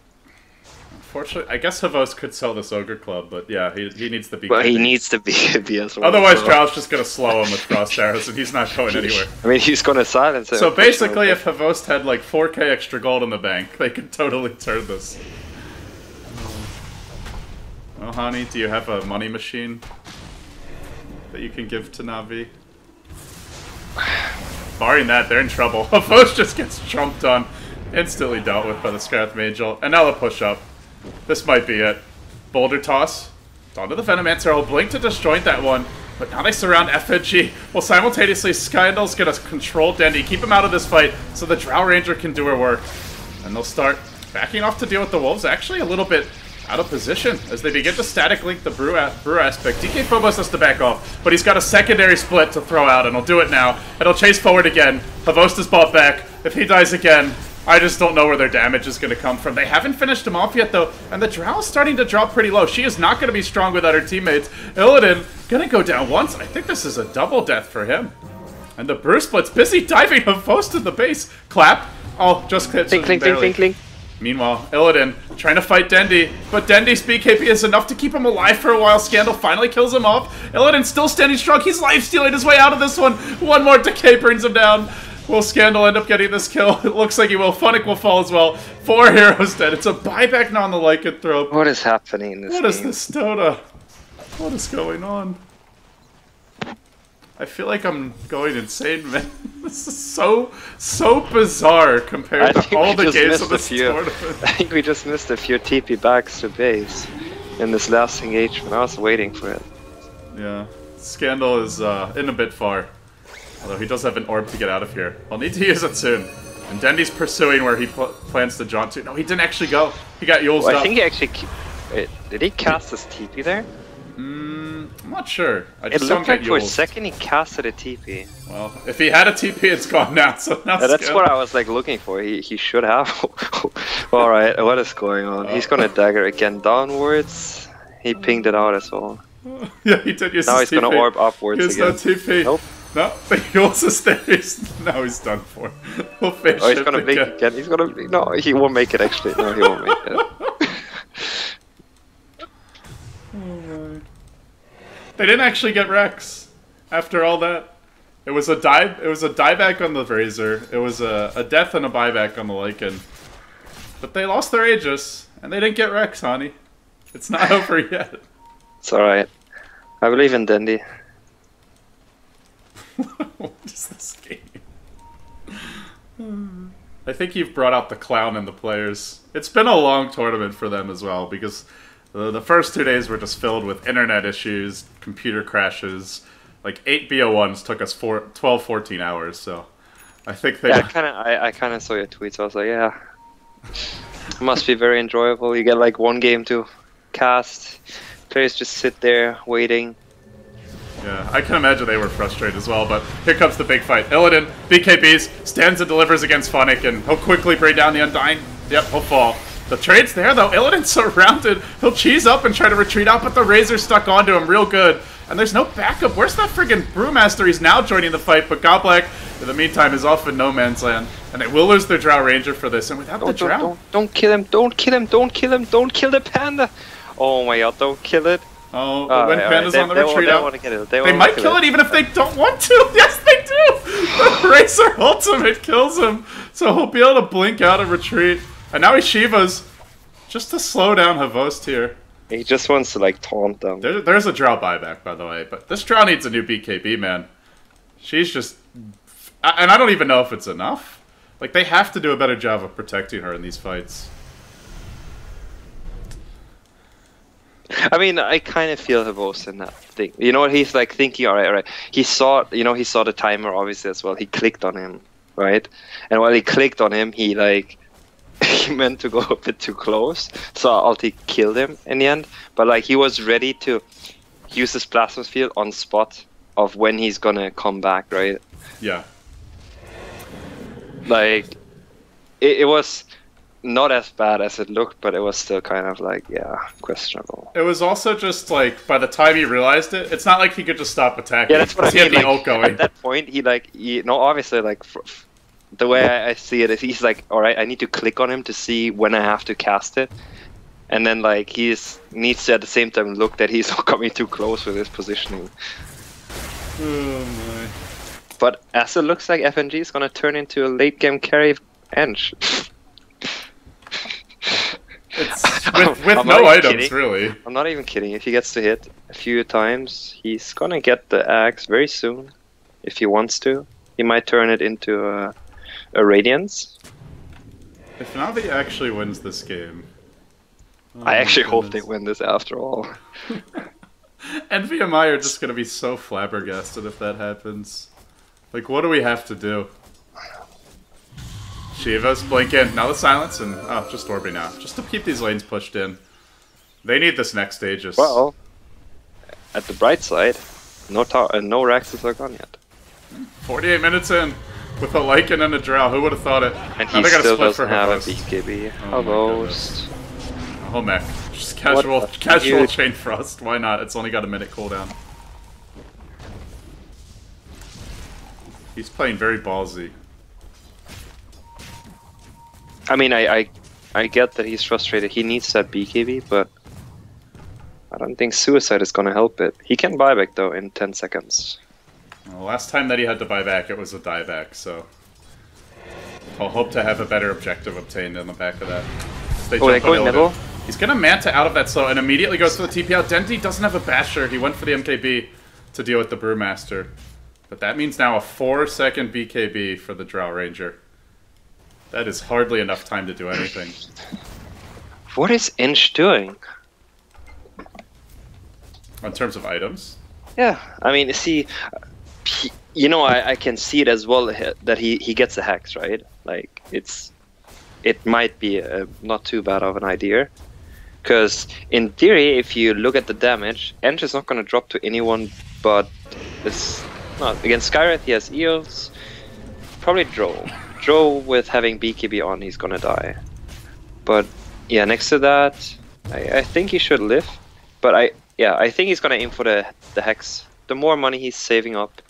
Speaker 1: Unfortunately, I guess Havos could sell this Ogre Club, but yeah, he needs the BKB.
Speaker 2: But he needs the BKB as well.
Speaker 1: Otherwise, Drow's just going to slow him with Frost Arrows, and he's not going anywhere.
Speaker 2: I mean, he's going to silence him.
Speaker 1: So basically, if Havost had like 4k extra gold in the bank, they could totally turn this. Well, honey, do you have a money machine that you can give to Na'Vi? Barring that, they're in trouble. Havost just gets trumped on, instantly dealt with by the Scath Mangel, and now the push up. This might be it. Boulder toss. Onto the Venomancer. He'll blink to disjoint that one. But now they surround FNG. Well, simultaneously, Skyndel's going to control Dendy. Keep him out of this fight so the Drow Ranger can do her work. And they'll start backing off to deal with the Wolves. Actually a little bit out of position as they begin to static link the Brew aspect. DK Phobos has to back off, but he's got a secondary split to throw out, and he'll do it now. And he'll chase forward again. Havost is bought back. If he dies again, I just don't know where their damage is going to come from. They haven't finished him off yet, though, and the Drow is starting to drop pretty low. She is not going to be strong without her teammates. Illidan going to go down once. I think this is a double death for him. And the Brew split's busy diving Havost in the base. Clap. Oh, just hits him barely. Meanwhile, Illidan trying to fight Dendy, but Dendy's BKB is enough to keep him alive for a while. Scandal finally kills him off. Illidan still standing strong. He's life-stealing his way out of this one. One more decay brings him down. Will Scandal end up getting this kill? It looks like he will. Funnick will fall as well. 4 heroes dead. It's a buyback now on the lycanthrope.
Speaker 2: What is happening in this game?
Speaker 1: What is this Dota? What is going on? I feel like I'm going insane, man. This is so bizarre compared to all the games of this tournament.
Speaker 2: I think we just missed a few TP backs to base. in this last engagement. I was waiting for it.
Speaker 1: Yeah. Scandal is in a bit far. Although he does have an orb to get out of here. I'll need to use it soon. And Dendy's pursuing where he plans to jaunt to. No, he didn't actually go. He got Yulesed up.
Speaker 2: I think he actually... Wait, did he cast his TP there?
Speaker 1: I'm not sure.
Speaker 2: It looked like for a second he casted a TP.
Speaker 1: Well, if he had a TP, it's gone now. So now
Speaker 2: that's what I was like looking for. He should have. All right, what is going on? He's gonna dagger again downwards. He pinged it out as well.
Speaker 1: Yeah, he did use
Speaker 2: now
Speaker 1: his
Speaker 2: he's
Speaker 1: TP.
Speaker 2: Gonna orb upwards
Speaker 1: He's
Speaker 2: again.
Speaker 1: No TP.
Speaker 2: Nope.
Speaker 1: No, but he also stays. Now he's done for. We'll finish
Speaker 2: he's gonna blink again. He's gonna. No, he won't make it actually. No, he won't make it.
Speaker 1: They didn't actually get Rex after all that. It was a dieback on the Razor. It was a death and a buyback on the Lycan. But they lost their Aegis, and they didn't get Rex, honey. It's not over yet.
Speaker 2: It's alright. I believe in Dendy.
Speaker 1: What is this game? I think you've brought out the clown in the players. It's been a long tournament for them as well, because the first 2 days were just filled with internet issues, computer crashes. Like 8 BO1s took us 12, 14 hours, so I think they...
Speaker 2: Yeah, I kind of saw your tweets, I was like, yeah. It must be very enjoyable. You get like one game to cast, players just sit there waiting.
Speaker 1: Yeah, I can imagine they were frustrated as well, but here comes the big fight. Illidan, BKBs, stands and delivers against Phonic, and he'll quickly bring down the Undying. Yep, he'll fall. The trade's there, though. Illidan's surrounded. He'll cheese up and try to retreat out, but the Razor's stuck onto him real good. And there's no backup. Where's that friggin' Brewmaster? He's now joining the fight, but Goblak, in the meantime, is off in no man's land. And they will lose their Drow Ranger for this, and without the Drow...
Speaker 2: Don't kill him, don't kill him, don't kill him, don't kill the Panda! Oh my god, don't kill it.
Speaker 1: Oh, when Panda's on the retreat out,
Speaker 2: they
Speaker 1: might kill it even if they don't want to. Yes, they do. The Razor ultimate kills him, so he'll be able to blink out and retreat. And now he Shivas just to slow down Havost here.
Speaker 2: He just wants to like taunt them.
Speaker 1: There's a Drow buyback, by the way, but this Drow needs a new BKB, man. She's just, and I don't even know if it's enough. Like they have to do a better job of protecting her in these fights.
Speaker 2: I mean, I kind of feel Havost in that thing. You know what? He's like thinking, all right. He saw the timer obviously as well. He clicked on him, right? And while he clicked on him, he like he meant to go a bit too close, so ulti killed him in the end. But like he was ready to use his plasma field on spot of when he's gonna come back, right?
Speaker 1: Yeah.
Speaker 2: Like it was not as bad as it looked, but it was still kind of like, yeah, questionable.
Speaker 1: It was also just like, by the time he realized it, it's not like he could just stop attacking.
Speaker 2: Yeah, that's what I mean.
Speaker 1: He had the
Speaker 2: like,
Speaker 1: ult going.
Speaker 2: At that point, obviously, like, the way I see it is he's like, alright, I need to click on him to see when I have to cast it. And then, like, he needs to at the same time look that he's not coming too close with his positioning.
Speaker 1: Oh my.
Speaker 2: But as it looks like, FNG is gonna turn into a late game carry Eng.
Speaker 1: It's with no items, kidding. Really.
Speaker 2: I'm not even kidding. If he gets to hit a few times, he's gonna get the axe very soon. If he wants to, he might turn it into a Radiance.
Speaker 1: If Navi actually wins this game,
Speaker 2: I actually hope they win this after all.
Speaker 1: NVMI are just gonna be so flabbergasted if that happens. Like, what do we have to do? Shiva's blink in. Now the silence and just orbing now. Just to keep these lanes pushed in. They need this next Aegis.
Speaker 2: Well, at the bright side, no Raxes are gone yet.
Speaker 1: 48 minutes in with a Lycan and a Drow. Who would have thought it?
Speaker 2: And he still doesn't have a BKB. Havost.
Speaker 1: Oh mech. Just casual Chain Frost. Why not? It's only got a minute cooldown. He's playing very ballsy.
Speaker 2: I mean, I get that he's frustrated. He needs that BKB, but I don't think Suicide is going to help it. He can buy back, though, in 10 seconds.
Speaker 1: Well, last time that he had to buy back, it was a dieback, so I'll hope to have a better objective obtained on the back of that. They're going middle? He's going to Manta out of that slow and immediately goes for the TP out. Dendy doesn't have a Basher. He went for the MKB to deal with the Brewmaster. But that means now a 4-second BKB for the Drow Ranger. That is hardly enough time to do anything.
Speaker 2: What is Inch doing?
Speaker 1: In terms of items?
Speaker 2: Yeah, I mean, see, you know, I can see it as well that he gets a hex, right? Like, it might be not too bad of an idea. Because in theory, if you look at the damage, Ent is not going to drop to anyone but this. Not against Skywrath, he has Eos. Probably Drow. Drow with having BKB on, he's going to die. But yeah, next to that, I think he should live. But I think he's going to aim for the hex. The more money he's saving up,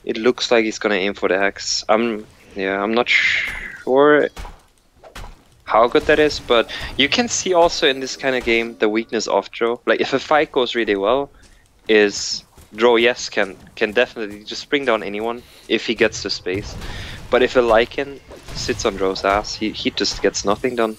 Speaker 2: it looks like he's going to aim for the hex. I'm not sure how good that is, but you can see also in this kind of game the weakness of Drow. Like if a fight goes really well, is Drow can definitely just bring down anyone if he gets the space. But if a Lycan sits on Drow's ass, he just gets nothing done.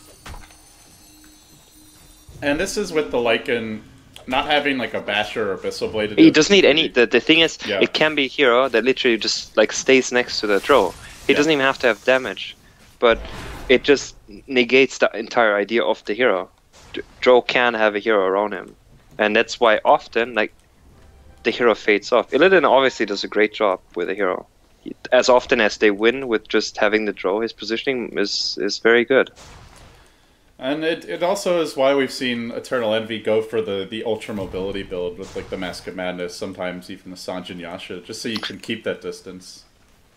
Speaker 1: And this is with the Lycan not having like a Basher or Abyssal Blade.
Speaker 2: He doesn't need any. The thing is, it can be a hero that literally just like stays next to the Drow. He doesn't even have to have damage, but it just negates the entire idea of the hero. Drow can have a hero around him, and that's why often like the hero fades off. Illidan obviously does a great job with a hero. As often as they win with just having the Drow, his positioning is very good.
Speaker 1: And it also is why we've seen Eternal Envy go for the Ultra Mobility build with like the Mask of Madness, sometimes even the Sanjin Yasha, just so you can keep that distance.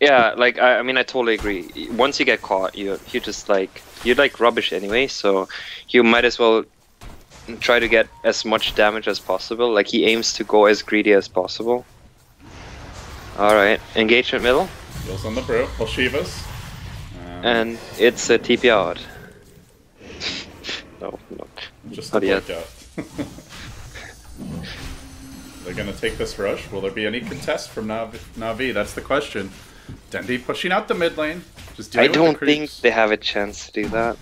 Speaker 2: Yeah, like I mean, I totally agree. Once you get caught, you just like you're like rubbish anyway. So you might as well try to get as much damage as possible. Like he aims to go as greedy as possible. All right, engagement middle.
Speaker 1: Heals on the brew. Well, Shivas.
Speaker 2: And it's a TP out. No.
Speaker 1: Just
Speaker 2: not yet.
Speaker 1: They're gonna take this rush. Will there be any contest from Na'Vi? That's the question. Dendi pushing out the mid lane. Just
Speaker 2: I don't think they have a chance to do that.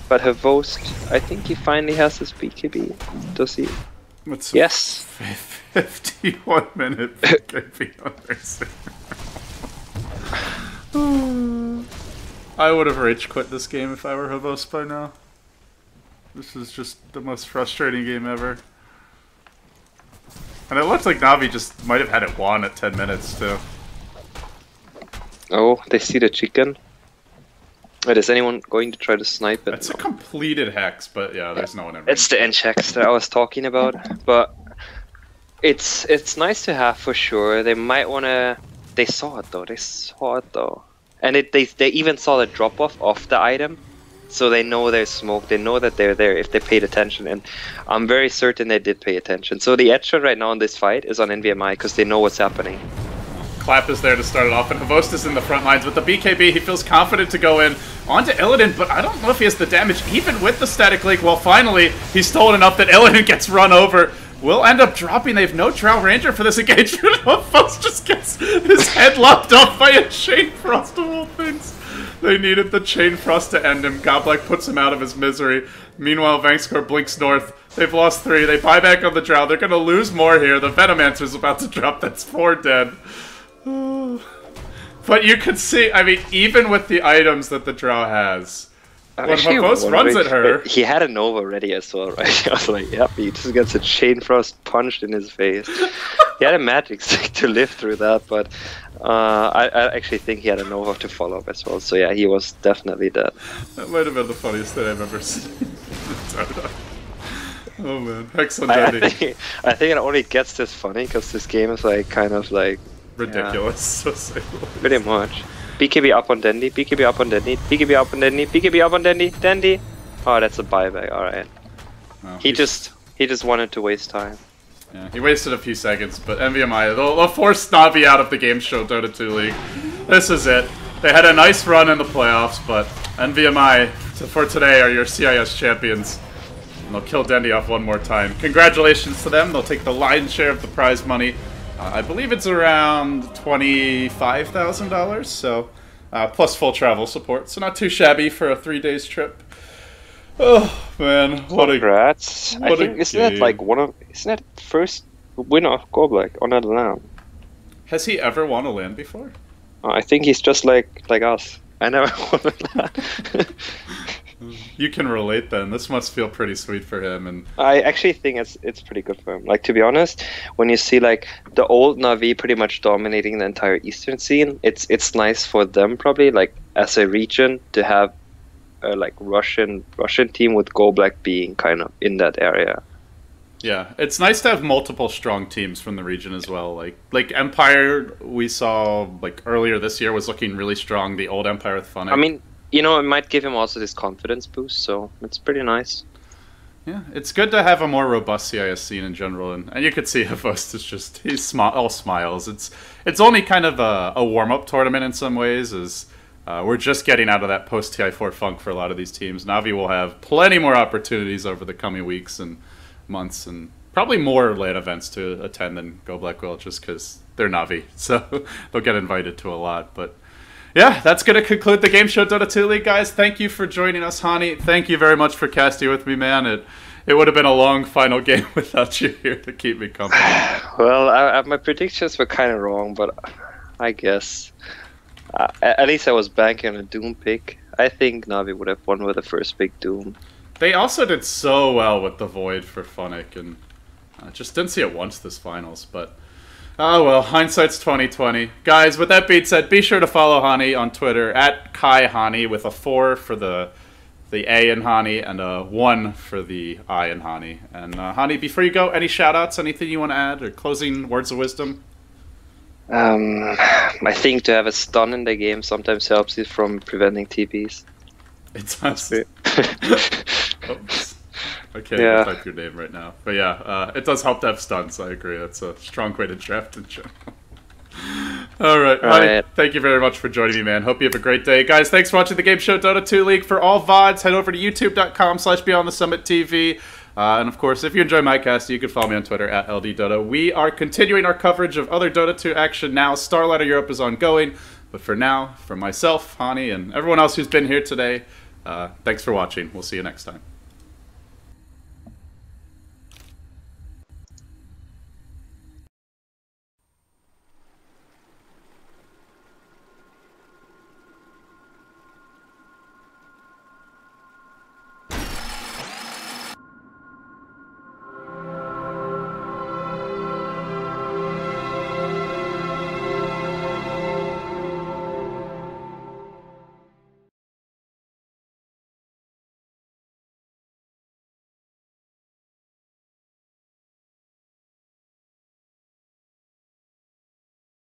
Speaker 2: But Havost, I think he finally has his BKB. Does he? Yes.
Speaker 1: 51 minute BKB on I would have rage quit this game if I were Havost by now. This is just the most frustrating game ever. And it looks like Na'Vi just might have had it won at 10 minutes too.
Speaker 2: Oh, they see the chicken. Wait, is anyone going to try to snipe it?
Speaker 1: It's a completed hex, but yeah, there's no one in range.
Speaker 2: It's the end checks that I was talking about, but it's nice to have for sure. They might wanna. They saw it though. And they even saw the drop off of the item, so they know there's smoke. They know that they're there if they paid attention, and I'm very certain they did pay attention. So the edge right now in this fight is on NVMI because they know what's happening.
Speaker 1: Clap is there to start it off, and Havost is in the front lines with the BKB. He feels confident to go in onto Illidan, but I don't know if he has the damage, even with the static leak. Well, finally, he's stolen enough that Illidan gets run over. Will end up dropping. They have no Drow Ranger for this engagement. Havost just gets his head lopped off by a Chain Frost of all things. They needed the Chain Frost to end him. Godlike puts him out of his misery. Meanwhile, Vangskor blinks north. They've lost 3. They buy back on the Drow. They're going to lose more here. The Venomancer's about to drop. That's 4 dead. But you could see, I mean, even with the items that the Drow has, when Havost runs at her...
Speaker 2: He had a Nova ready as well, right? I was like, yep, he just gets a Chain Frost punched in his face. He had a magic stick to live through that, but I actually think he had a Nova to follow up as well. So yeah, he was definitely dead.
Speaker 1: That might have been the funniest thing I've ever seen. Oh man, Hex on Dendi.
Speaker 2: I think it only gets this funny because this game is like kind of like
Speaker 1: ridiculous. Yeah.
Speaker 2: Pretty much. BKB up on Dendi, BKB up on Dendi, BKB up on Dendi, BKB up on Dendi, Dendi. Oh, that's a buyback. All right. Oh, he just wanted to waste time.
Speaker 1: Yeah, he wasted a few seconds, but NVMI, they'll force Na'Vi out of the Gameshow Dota 2 League. This is it. They had a nice run in the playoffs, but NVMI for today are your CIS champions. And they'll kill Dendi off one more time. Congratulations to them. They'll take the lion's share of the prize money. I believe it's around $25,000, so plus full travel support. So not too shabby for a 3 days trip. Oh man, what
Speaker 2: Congrats.
Speaker 1: a
Speaker 2: I think isn't that like isn't that first winner of Goblak on that land?
Speaker 1: Has he ever won a land before?
Speaker 2: I think he's just like us. I never won a land.
Speaker 1: You can relate then. This must feel pretty sweet for him. And
Speaker 2: I actually think it's pretty good for him. Like, to be honest, when you see like the old Na'Vi pretty much dominating the entire Eastern scene, it's nice for them probably, like as a region, to have a like Russian team with Go Black being kind of in that area.
Speaker 1: yeah, it's nice to have multiple strong teams from the region as well. Like Empire, we saw like earlier this year was looking really strong. The old Empire with Funny.
Speaker 2: I mean, you know, it might give him also this confidence boost, so it's pretty nice.
Speaker 1: Yeah, it's good to have a more robust CIS scene in general, and you could see Havost is just all smiles. It's only kind of a warm up tournament in some ways, as we're just getting out of that post TI4 funk for a lot of these teams. Na'Vi will have plenty more opportunities over the coming weeks and months, and probably more LAN events to attend than Go Black will, just because they're Na'Vi, so they'll get invited to a lot. But yeah, that's going to conclude the Game Show Dota 2 League, guys. Thank you for joining us, Hani. Thank you very much for casting with me, man. It would have been a long final game without you here to keep me company.
Speaker 2: Well, my predictions were kind of wrong, but I guess at least I was banking on a Doom pick. I think Na'Vi would have won with the first big Doom.
Speaker 1: They also did so well with the Void for Funnick, and just didn't see it once this finals, but oh well, hindsight's 2020. Guys, with that being said, be sure to follow Hani on Twitter at KaiHani with a 4 for the A in Hani and a 1 for the I in Hani. And Hani, before you go, any shout-outs, anything you want to add, or closing words of wisdom?
Speaker 2: I think to have a stun in the game sometimes helps you from preventing TPs.
Speaker 1: It's honestly... Oops. I can't
Speaker 2: Yeah.
Speaker 1: even type your name right now. But yeah, it does help to have stuns, I agree. That's a strong way to draft in general. Alright, Hani, thank you very much for joining me, man. Hope you have a great day. Guys, thanks for watching the Game Show Dota 2 League. For all VODs, head over to youtube.com/BeyondTheSummit.tv. And of course, if you enjoy my cast, you can follow me on Twitter at LDDota. We are continuing our coverage of other Dota 2 action now. Starlighter Europe is ongoing. But for now, for myself, Hani, and everyone else who's been here today, thanks for watching. We'll see you next time.